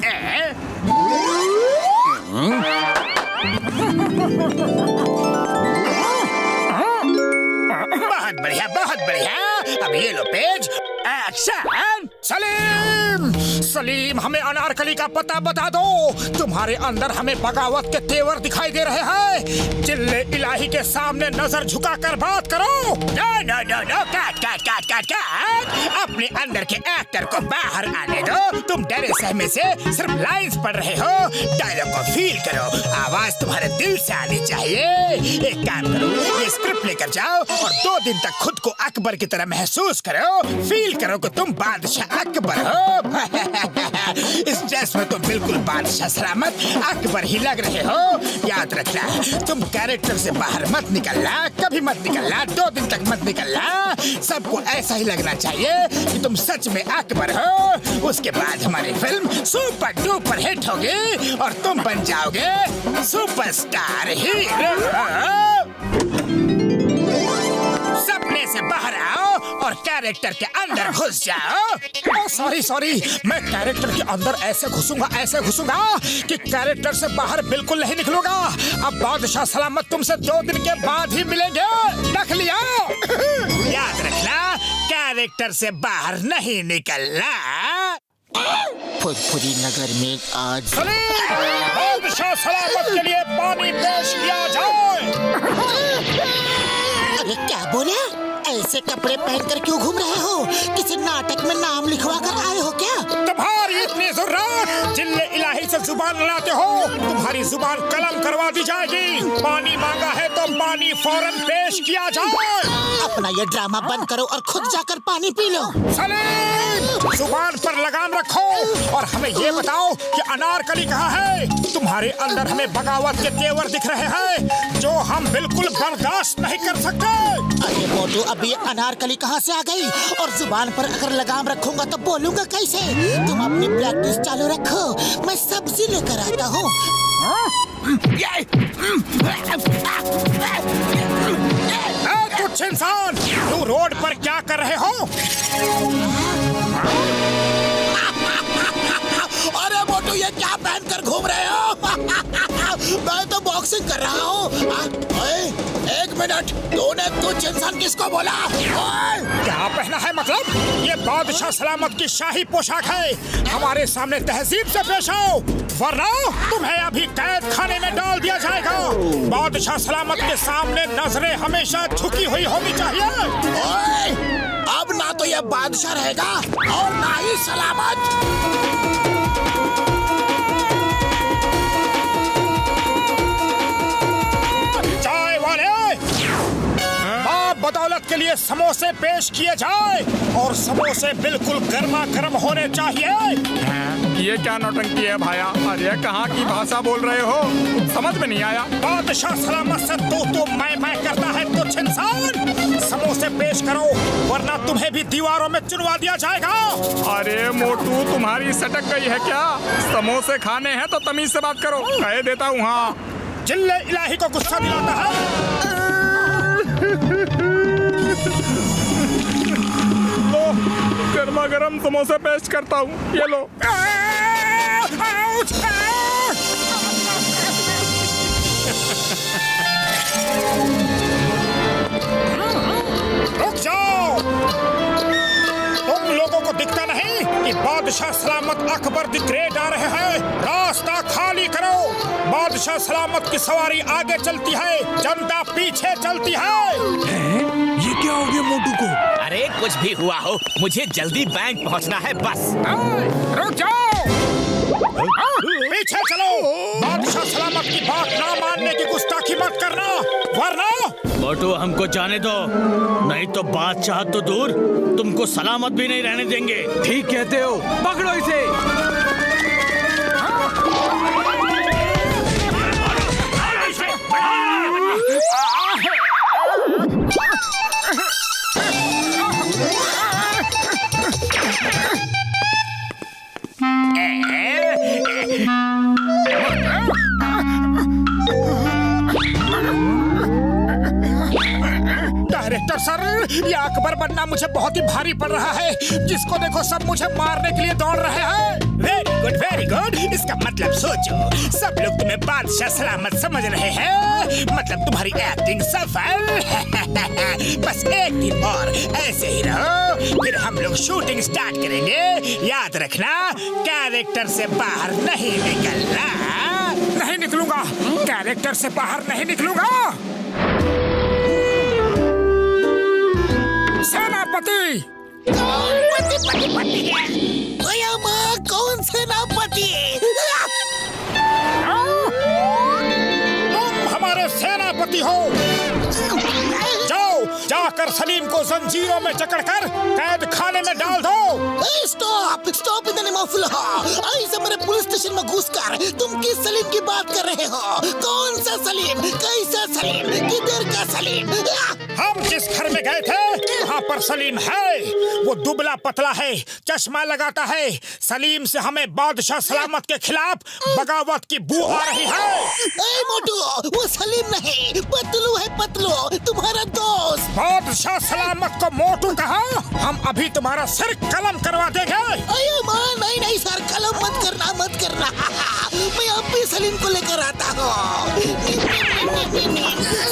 बहुत बढ़िया, बहुत बढ़िया। अब ये लो पेज, एक्शन। सलीम, हमें अनारकली का पता बता दो। तुम्हारे अंदर हमें बगावत के तेवर दिखाई दे रहे हैं। जिल्ले इलाही के सामने नजर झुकाकर बात करो। नो नो नो नो, काट काट काट काट काट। अपने अंदर के एक्टर को बाहर आने दो। तुम डरे सहमे से सिर्फ लाइंस पढ़ रहे हो। डायलॉग को फील करो, आवाज तुम्हारे दिल से आनी चाहिए। एक काम करो, ये स्क्रिप्ट लेकर जाओ और 2 दिन तक खुद को अकबर की तरह महसूस करो। फील करो कि तुम बादशाह अकबर हो। इस ड्रेस में तुम बिल्कुल बादशाह सलामत अकबर ही लग रहे हो। याद रखना, तुम कैरेक्टर से बाहर मत निकलना, कभी मत निकलना, 2 दिन तक मत निकलना। सबको ऐसा ही लगना चाहिए कि तुम सच में अकबर हो। उसके बाद हमारी फिल्म सुपर डुपर हिट होगी और तुम बन जाओगे सुपरस्टार हीरो। सपने से बाहर आओ और कैरेक्टर के अंदर घुस जाओ। सॉरी, मैं कैरेक्टर के अंदर ऐसे घुसूंगा कि कैरेक्टर से बाहर बिल्कुल नहीं निकलूंगा। अब बादशाह सलामत तुमसे 2 दिन के बाद ही मिलेंगे। रख लिया। याद रखना, कैरेक्टर से बाहर नहीं निकलना। फुरफुरी नगर में आज बादशाह सलामत के लिए पानी पेश किया जाए। अरे क्या बोले? ऐसे कपड़े पहनकर क्यों घूम रहे हो? किसी नाटक में नाम लिखवा कर आए हो क्या? तुम्हारी इतनी जरूरत? जिल्ले इलाही से जुबान लड़ाते हो? तुम्हारी जुबान कलम करवा दी जाएगी। पानी मांगा है तो पानी फौरन पेश किया जाए। अपना ये ड्रामा बंद करो और खुद जाकर पानी पी लो। सलीम, जुबान पर लगाम रखो और हमें ये बताओ कि अनारकली कहाँ है? तुम्हारे अंदर हमें बगावत के तेवर दिख रहे हैं जो हम बिल्कुल बर्दाश्त नहीं कर सकते। अरे मोटू, अब ये अनारकली कहाँ से आ गई? और जुबान पर अगर लगाम रखूंगा तो बोलूंगा कैसे? तुम अपनी प्रैक्टिस चालू रखो, मैं सब्जी लेकर आता हूँ। कुछ इंसान, तुम रोड पर क्या कर रहे हो? अरे मोटू, ये क्या पहनकर घूम रहे हो? मैं तो बॉक्सिंग कर रहा हूँ। एक मिनट, तूने कुछ इंसान किसको बोला? क्या पहना है मतलब? ये बादशाह सलामत की शाही पोशाक है। हमारे सामने तहजीब से पेश आओ, वरना तुम्हें अभी कैद खाने में डाल दिया जाएगा। बादशाह सलामत के सामने नजरें हमेशा झुकी हुई होनी चाहिए। अब ना तो ये बादशाह रहेगा और ना ही सलामत। बदौलत के लिए समोसे पेश किए जाए और समोसे बिल्कुल गर्मा गर्म होने चाहिए। ये क्या नौटंकी है भाया? अरे कहाँ की भाषा बोल रहे हो? समझ में नहीं आया। बादशाह सलामत से तू मैं करता है तुच्छ इंसान। समोसे पेश करो वरना तुम्हें भी दीवारों में चुनवा दिया जाएगा। अरे मोटू, तुम्हारी सटक गई है क्या? समोसे खाने हैं तो तमीज से बात करो। कह देता हूँ। हाँ, जिल्ले इलाही को गुस्सा दिलाता है। लो, गर्मा गर्म समोसे पेश करता हूँ, ये लो। रुक जाओ, तुम लोगों को दिखता नहीं कि बादशाह सलामत अकबर द ग्रेट आ रहे हैं? रास्ता खाली करो। बादशाह सलामत की सवारी आगे चलती है, जनता पीछे चलती है। ये क्या हो गया मोटू को? अरे कुछ भी हुआ हो, मुझे जल्दी बैंक पहुंचना है बस। रुक जाओ, पीछे चलो। बादशाह सलामत की बात ना मानने की गुस्ताखी मत करना, वरना मोटू हमको जाने दो, नहीं तो बादशाह तो दूर, तुमको सलामत भी नहीं रहने देंगे। ठीक कहते हो, पकड़ो इसे। डायरेक्टर सर, ये अकबर बनना मुझे बहुत ही भारी पड़ रहा है। जिसको देखो सब मुझे मारने के लिए दौड़ रहे हैं। Very good. इसका मतलब सोचो, सब लोग तुम्हें बादशाह सलामत समझ रहे हैं। मतलब तुम्हारी एक्टिंग सफल। बस एक दिन और ऐसे ही रहो, फिर हम लोग शूटिंग स्टार्ट करेंगे। याद रखना, कैरेक्टर से बाहर नहीं निकलना। नहीं निकलूंगा, कैरेक्टर से बाहर नहीं निकलूंगा। सेनापति! कौन सेनापति? तुम हमारे सेनापति हो। जाओ, जाकर सलीम को जंजीरों में जकड़कर कैद खाने में डाल दो। Stop in the name of law. ऐसे मेरे पुलिस स्टेशन में घुसकर तुम किस सलीम की बात कर रहे हो? कौन सा सलीम? कैसा सलीम? किधर का सलीम? हम जिस घर में गए थे वहाँ पर सलीम है। वो दुबला पतला है, चश्मा लगाता है। सलीम से हमें बादशाह सलामत के खिलाफ बगावत की बू आ रही है। ए मोटू, वो सलीम नहीं, पतलू है, पतलू तुम्हारा दोस्त। बादशाह सलामत को मोटू कहा? हम अभी तुम्हारा सिर कलम करवा देंगे। नहीं सर, कलम मत करना। मैं अब भी सलीम को लेकर आता हूँ।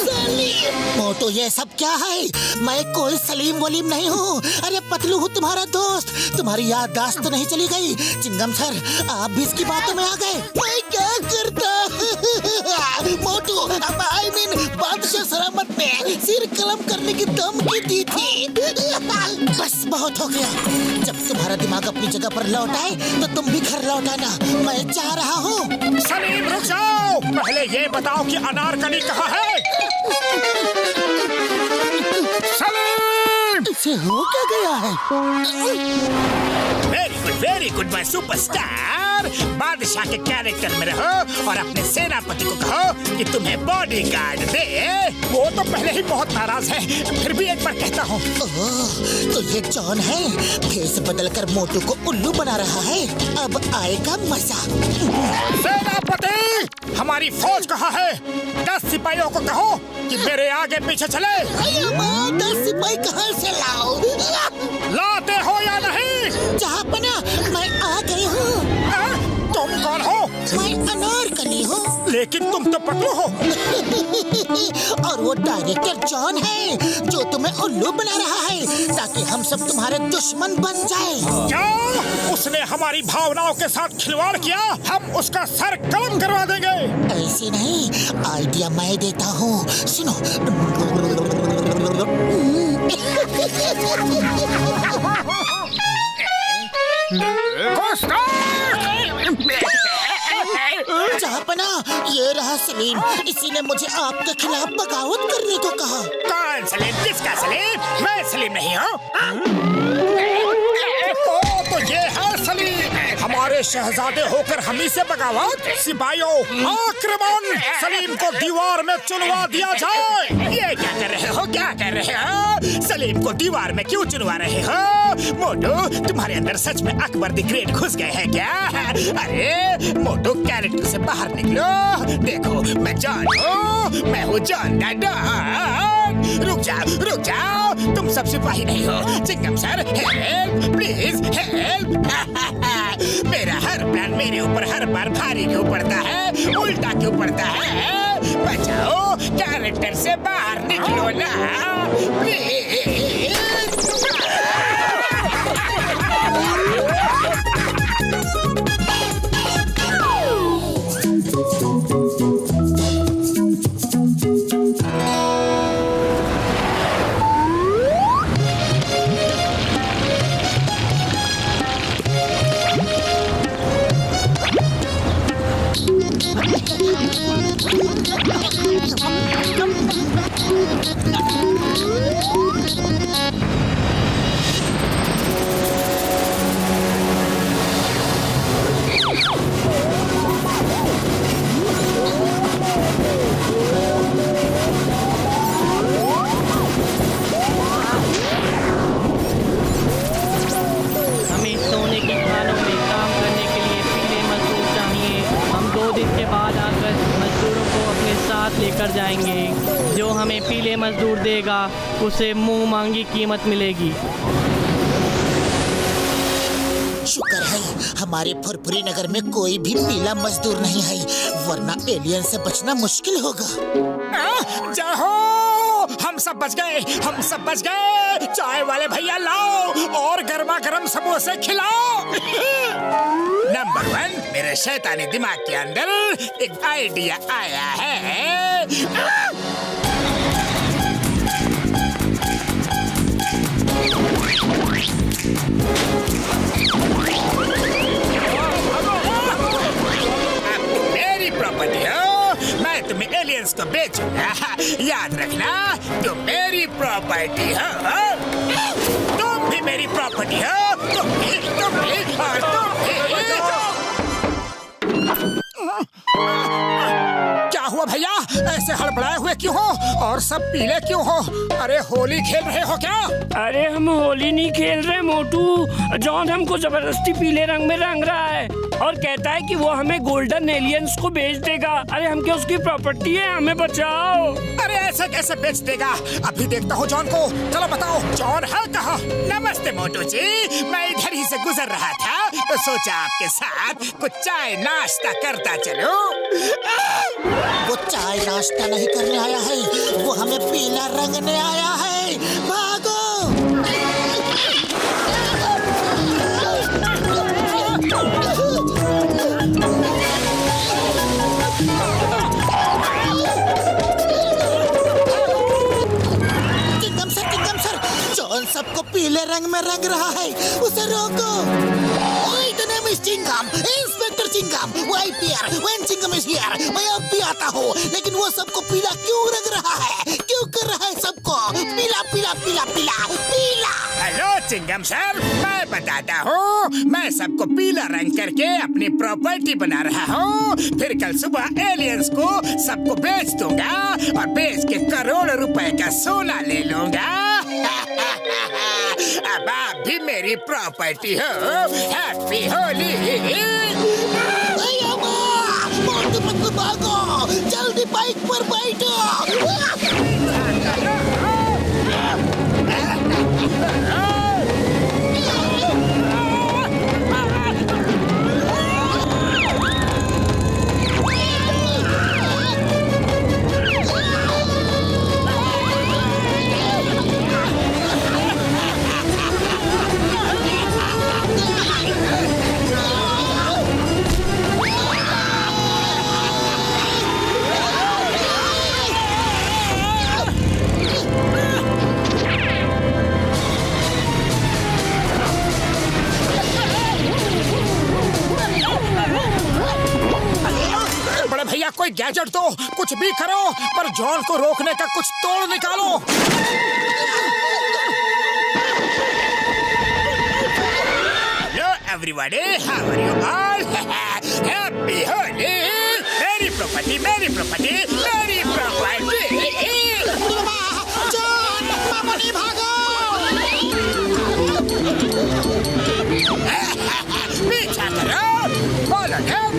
सलीम! मोटू, ये सब क्या है? मैं कोई सलीम वलीम नहीं हूँ। अरे पतलू हूँ, तुम्हारा दोस्त। तुम्हारी याददाश्त तो नहीं चली गई? चिंगम सर, आप भी इसकी बातों में आ गए। मैं क्या करता? मोटू, आई मीन बादशाह सलामत ने सिर कलम करने की धमकी दी थी। बस बहुत हो गया। जब तुम्हारा दिमाग अपनी जगह पर लौट आए तो तुम भी घर लौट आना। मैं जा रहा हूँ। सलीम रुक जाओ, पहले ये बताओ कि अनारकली कहाँ है? सलीम! इसे हो क्या गया है? Very good my superstar. बादशाह के कैरेक्टर में रहो और अपने सेनापति को कहो कि तुम्हें बॉडीगार्ड दे। वो तो पहले ही बहुत नाराज है, फिर भी एक बार कहता हूँ। तो ये जॉन है, फेस बदलकर मोटू को उल्लू बना रहा है। अब आएगा मजा। सेनापति, हमारी फौज कहाँ है? 10 सिपाहियों को कहो कि मेरे आगे पीछे चले। 10 सिपाही कहाँ से लाओ? लाते हो या नहीं? जहाँपना, मैं आ गई हूँ। तुम कौन हो? मैं अनारकली हूँ। लेकिन तुम तो पतलू हो। और वो डायरेक्टर जॉन है जो तुम्हें उल्लू बना रहा है ताकि हम सब तुम्हारे दुश्मन बन जाए। क्या? उसने हमारी भावनाओं के साथ खिलवाड़ किया? हम उसका सर कलम करवा देंगे। ऐसे नहीं, आइडिया मैं देता हूँ, सुनो। जहाँपना, ये रहा सलीम, इसीने मुझे आपके खिलाफ बगावत करने को कहा। कौन सलीम? किसका सलीम? मैं सलीम नहीं हूँ। तो ये है सलीम। हमारे शहजादे होकर हम ही से बगावत? सिपाहियों, आक्रमण! सलीम को दीवार में चुनवा दिया जाए। ये क्या कर रहे हो? क्या कर रहे हो? सलीम को दीवार में क्यों चुनवा रहे हो? मोटू, तुम्हारे अंदर सच में अकबर द ग्रेट घुस गए हैं क्या? अरे मोटू, कैरेक्टर से बाहर निकलो। देखो, मैं जॉन हूँ, मैं हूँ जॉन द डॉन। रुक जाओ, तुम सब सिपाही नहीं हो। चिंगम सर, हेल्प प्लीज, हेल्प। मेरा हर प्लान मेरे ऊपर हर बार भारी क्यों पड़ता है? उल्टा क्यों पड़ता है? बचाओ, कैरेक्टर से बाहर निकलो ना, प्लीज। लेकर जाएंगे। जो हमें पीले मजदूर देगा उसे मुंह मांगी कीमत मिलेगी। शुक्र है हमारे फुरफुरी नगर में कोई भी पीला मजदूर नहीं है, वरना एलियन से बचना मुश्किल होगा। जाओ, हम सब बच गए, हम सब बच गए। चाय वाले भैया लाओ और गर्मा गर्म समोसे खिलाओ। नंबर 1, मेरे शैतानी दिमाग के अंदर एक आइडिया आया है। मेरी प्रॉपर्टी हो, मैं तुम्हें एलियंस को बेचूंगा। याद रखना, तुम मेरी प्रॉपर्टी हो। तुम भी मेरी प्रॉपर्टी हो, तुम भी और तुम भी। क्या हुआ भैया? ऐसे हड़बड़ाए हुए क्यों हो और सब पीले क्यों हो? अरे होली खेल रहे हो क्या? अरे हम होली नहीं खेल रहे मोटू। जॉन हमको जबरदस्ती पीले रंग में रंग रहा है और कहता है कि वो हमें गोल्डन एलियंस को बेच देगा। अरे हम क्या उसकी प्रॉपर्टी है? हमें बचाओ। अरे ऐसे कैसे बेच देगा? अभी देखता हूँ जॉन को। चलो बताओ, जॉन है कहाँ? नमस्ते मोटू जी, मैं इधर ही से गुजर रहा था तो सोचा आपके साथ कुछ चाय नाश्ता करता चलो। वो चाय नाश्ता नहीं करने आया है, वो हमें पीला रंगने आया है। भागो! चिंगम सर, जॉन सबको पीले रंग में रंग रहा है, उसे रोको। चिंगम, इंस्पेक्टर चिंगम, वो IPR, when Chingam is here, मैं अब भी आता हूँ, लेकिन वो सबको पीला क्यों रंग रहा है? क्यों कर रहा है सबको पीला पीला पीला पीला पीला? हेलो चिंगम सर, मैं बताता हूँ। मैं सबको पीला रंग करके अपनी प्रॉपर्टी बना रहा हूँ। फिर कल सुबह एलियंस को सबको बेच दूंगा और बेच के करोड़ों रुपए का सोना ले लूंगा। अब आप भी मेरी प्रॉपर्टी हो। हैप्पी होली। मत भागो, जल्दी बाइक पर बैठो। गैजेट दो, कुछ भी करो, पर जॉन को रोकने का कुछ तोड़ निकालो। Hello everybody, how are you all? Happy Holi. मेरी प्रॉपर्टी, मेरी प्रॉपर्टी, मेरी प्रॉपर्टी। जॉन, मामूली भागो। पीछा करो, फॉलो हिम।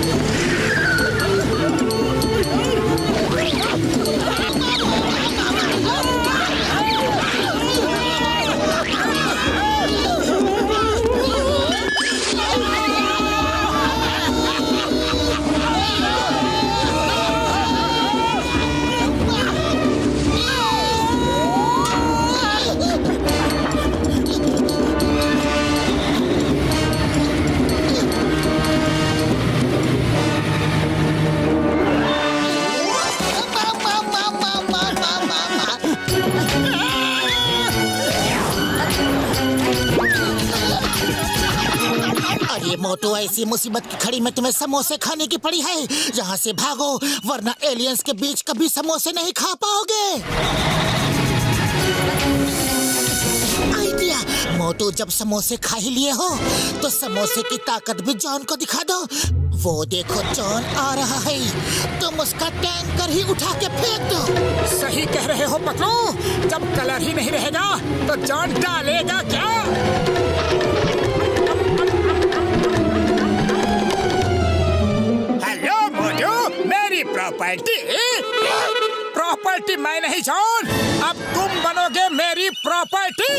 अरे मोटू, ऐसी मुसीबत की घड़ी में तुम्हें समोसे खाने की पड़ी है। यहाँ से भागो, वरना एलियंस के बीच कभी समोसे नहीं खा पाओगे। आइडिया, मोटू, जब समोसे खा ही लिए हो तो समोसे की ताकत भी जॉन को दिखा दो। वो देखो, जॉन आ रहा है, तुम उसका टैंकर ही उठा के फेंक दो। सही कह रहे हो पतलू, जब कलर ही नहीं रहेगा तो जॉन डालेगा क्या? हेलो मोटू, मेरी प्रॉपर्टी। प्रॉपर्टी मैं नहीं जॉन, अब तुम बनोगे मेरी प्रॉपर्टी।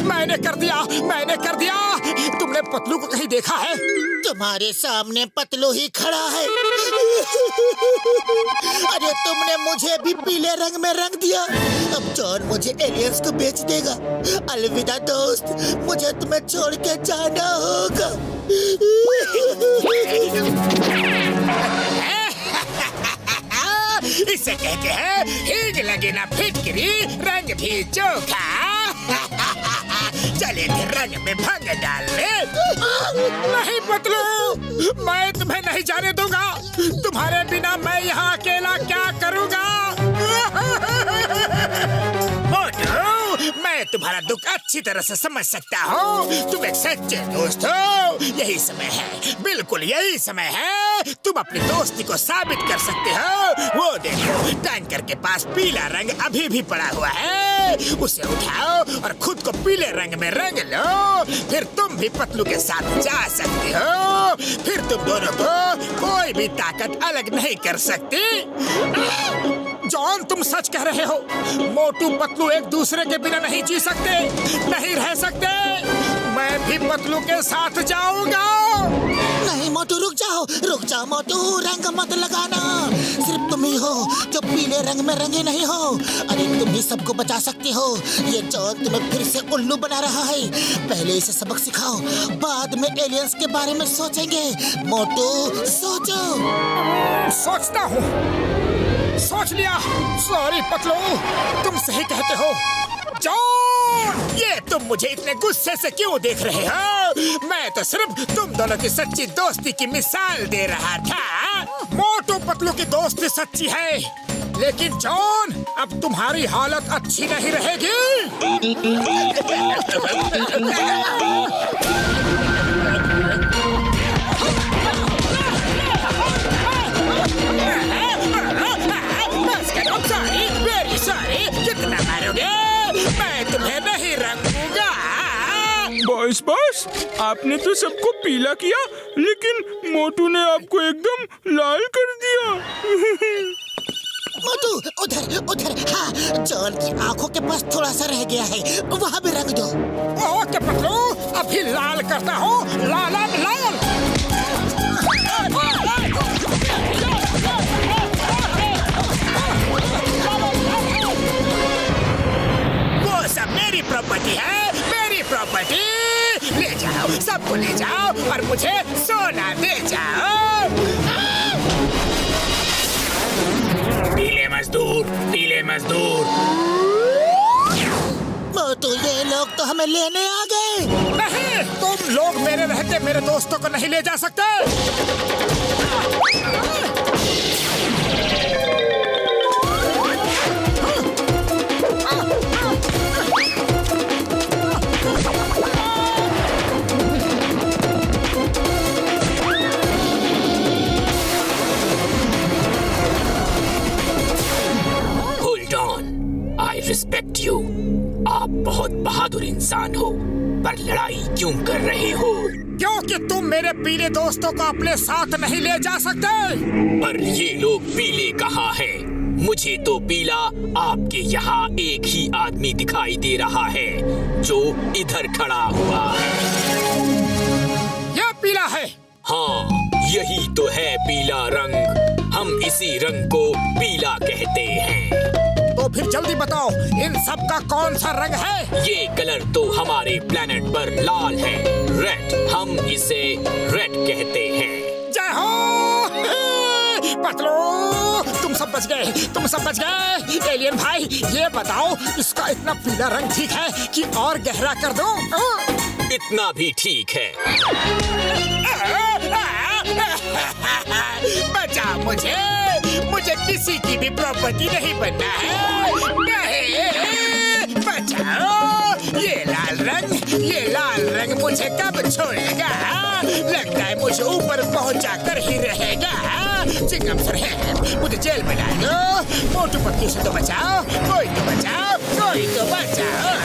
मैंने कर दिया। तुमने पतलू को कहीं देखा है? तुम्हारे सामने पतलू ही खड़ा है। अरे तुमने मुझे भी पीले रंग में रंग दिया। अब जॉन मुझे एलियंस को बेच देगा। अलविदा दोस्त, मुझे तुम्हें छोड़ के जाना होगा। इसे कहते हैं हिग लगे ना फिटकरी, रंग भी चोखा। चले फिर रंग में भंग डाल ले। नहीं पतलू, मैं तुम्हें नहीं जाने दूंगा। तुम्हारे बिना मैं यहाँ अकेला क्या करूँगा? मोटू, मैं तुम्हारा दुख अच्छी तरह से समझ सकता हूँ। तुम एक सच्चे दोस्त हो। यही समय है, बिल्कुल यही समय है। तुम अपनी दोस्ती को साबित कर सकते हो। वो देखो, टैंकर के पास पीला रंग अभी भी पड़ा हुआ है। उसे उठाओ और खुद को पीले रंग में रंग लो। फिर तुम भी पतलू के साथ जा सकते हो। फिर तुम दोनों को कोई भी ताकत अलग नहीं कर सकती। जॉन, तुम सच कह रहे हो। मोटू पतलू एक दूसरे के बिना नहीं जी सकते, नहीं रह सकते। मैं भी पतलू के साथ जाऊंगा। नहीं मोटू, रुक जाओ मोटू, रंग मत लगाना। सिर्फ तुम ही हो जो पीले रंग में रंगे नहीं हो। अरे तुम ही सबको बचा सकते हो। ये जॉन तुम्हें फिर से उल्लू बना रहा है। पहले इसे सबक सिखाओ, बाद में एलियंस के बारे में सोचेंगे। मोटू, सोचो। सोचता हूँ, सोच लिया। सॉरी पतलू, तुम सही कहते हो। जॉन, ये तुम मुझे इतने गुस्से से क्यों देख रहे हो? मैं तो सिर्फ तुम दोनों की सच्ची दोस्ती की मिसाल दे रहा था। मोटू पतलू की दोस्ती सच्ची है, लेकिन जॉन, अब तुम्हारी हालत अच्छी नहीं रहेगी। सॉरी, कितना मारोगे? मैं तुम्हें नहीं रंगूंगा। बॉस, आपने तो सबको पीला किया, लेकिन मोटू ने आपको एकदम लाल कर दिया। मोटू, उधर, हाँ, जॉन की आंखों के पास थोड़ा सा रह गया है, वहाँ भी रंग दो। ओके पतलू, अभी लाल करता हूँ। लाल। वो सब मेरी प्रॉपर्टी है, मेरी प्रॉपर्टी। ले जाओ, सबको ले जाओ और मुझे सोना दे जाओ। मजदूर, पीले मजदूर। मोटू, ये लोग तो हमें लेने आ गए। नहीं, तुम लोग मेरे रहते मेरे दोस्तों को नहीं ले जा सकते। I respect you. आप बहुत बहादुर इंसान हो, पर लड़ाई क्यों कर रहे हो? क्योंकि तुम मेरे पीले दोस्तों को अपने साथ नहीं ले जा सकते। पर ये लोग पीले कहाँ हैं? मुझे तो पीला आपके यहाँ एक ही आदमी दिखाई दे रहा है, जो इधर खड़ा हुआ है। यह पीला है। हाँ, यही तो है पीला रंग। हम इसी रंग को पीला कहते हैं। तो फिर जल्दी बताओ, इन सब का कौन सा रंग है? ये कलर तो हमारे प्लेनेट पर लाल है, रेड। हम इसे रेड कहते हैं। जय हो पतलू, तुम सब बच गए, तुम सब बच गए। एलियन भाई, ये बताओ, इसका इतना पीला रंग ठीक है कि और गहरा कर दो? इतना भी ठीक है। बचा मुझे, मुझे किसी की भी प्रॉपर्टी नहीं बनना है। नहीं, बचाओ। ये लाल रंग मुझे कब छोड़ेगा? लगता है मुझे ऊपर पहुंचा कर ही रहेगा। चिंगम सर है, मुझे जेल में डाल दो। मोटू पतलू से तो बचाओ, कोई तो बचाओ, कोई तो बचाओ।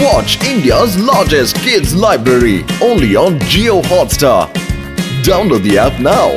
Watch India's largest kids library only on Jio Hotstar. Download the app now.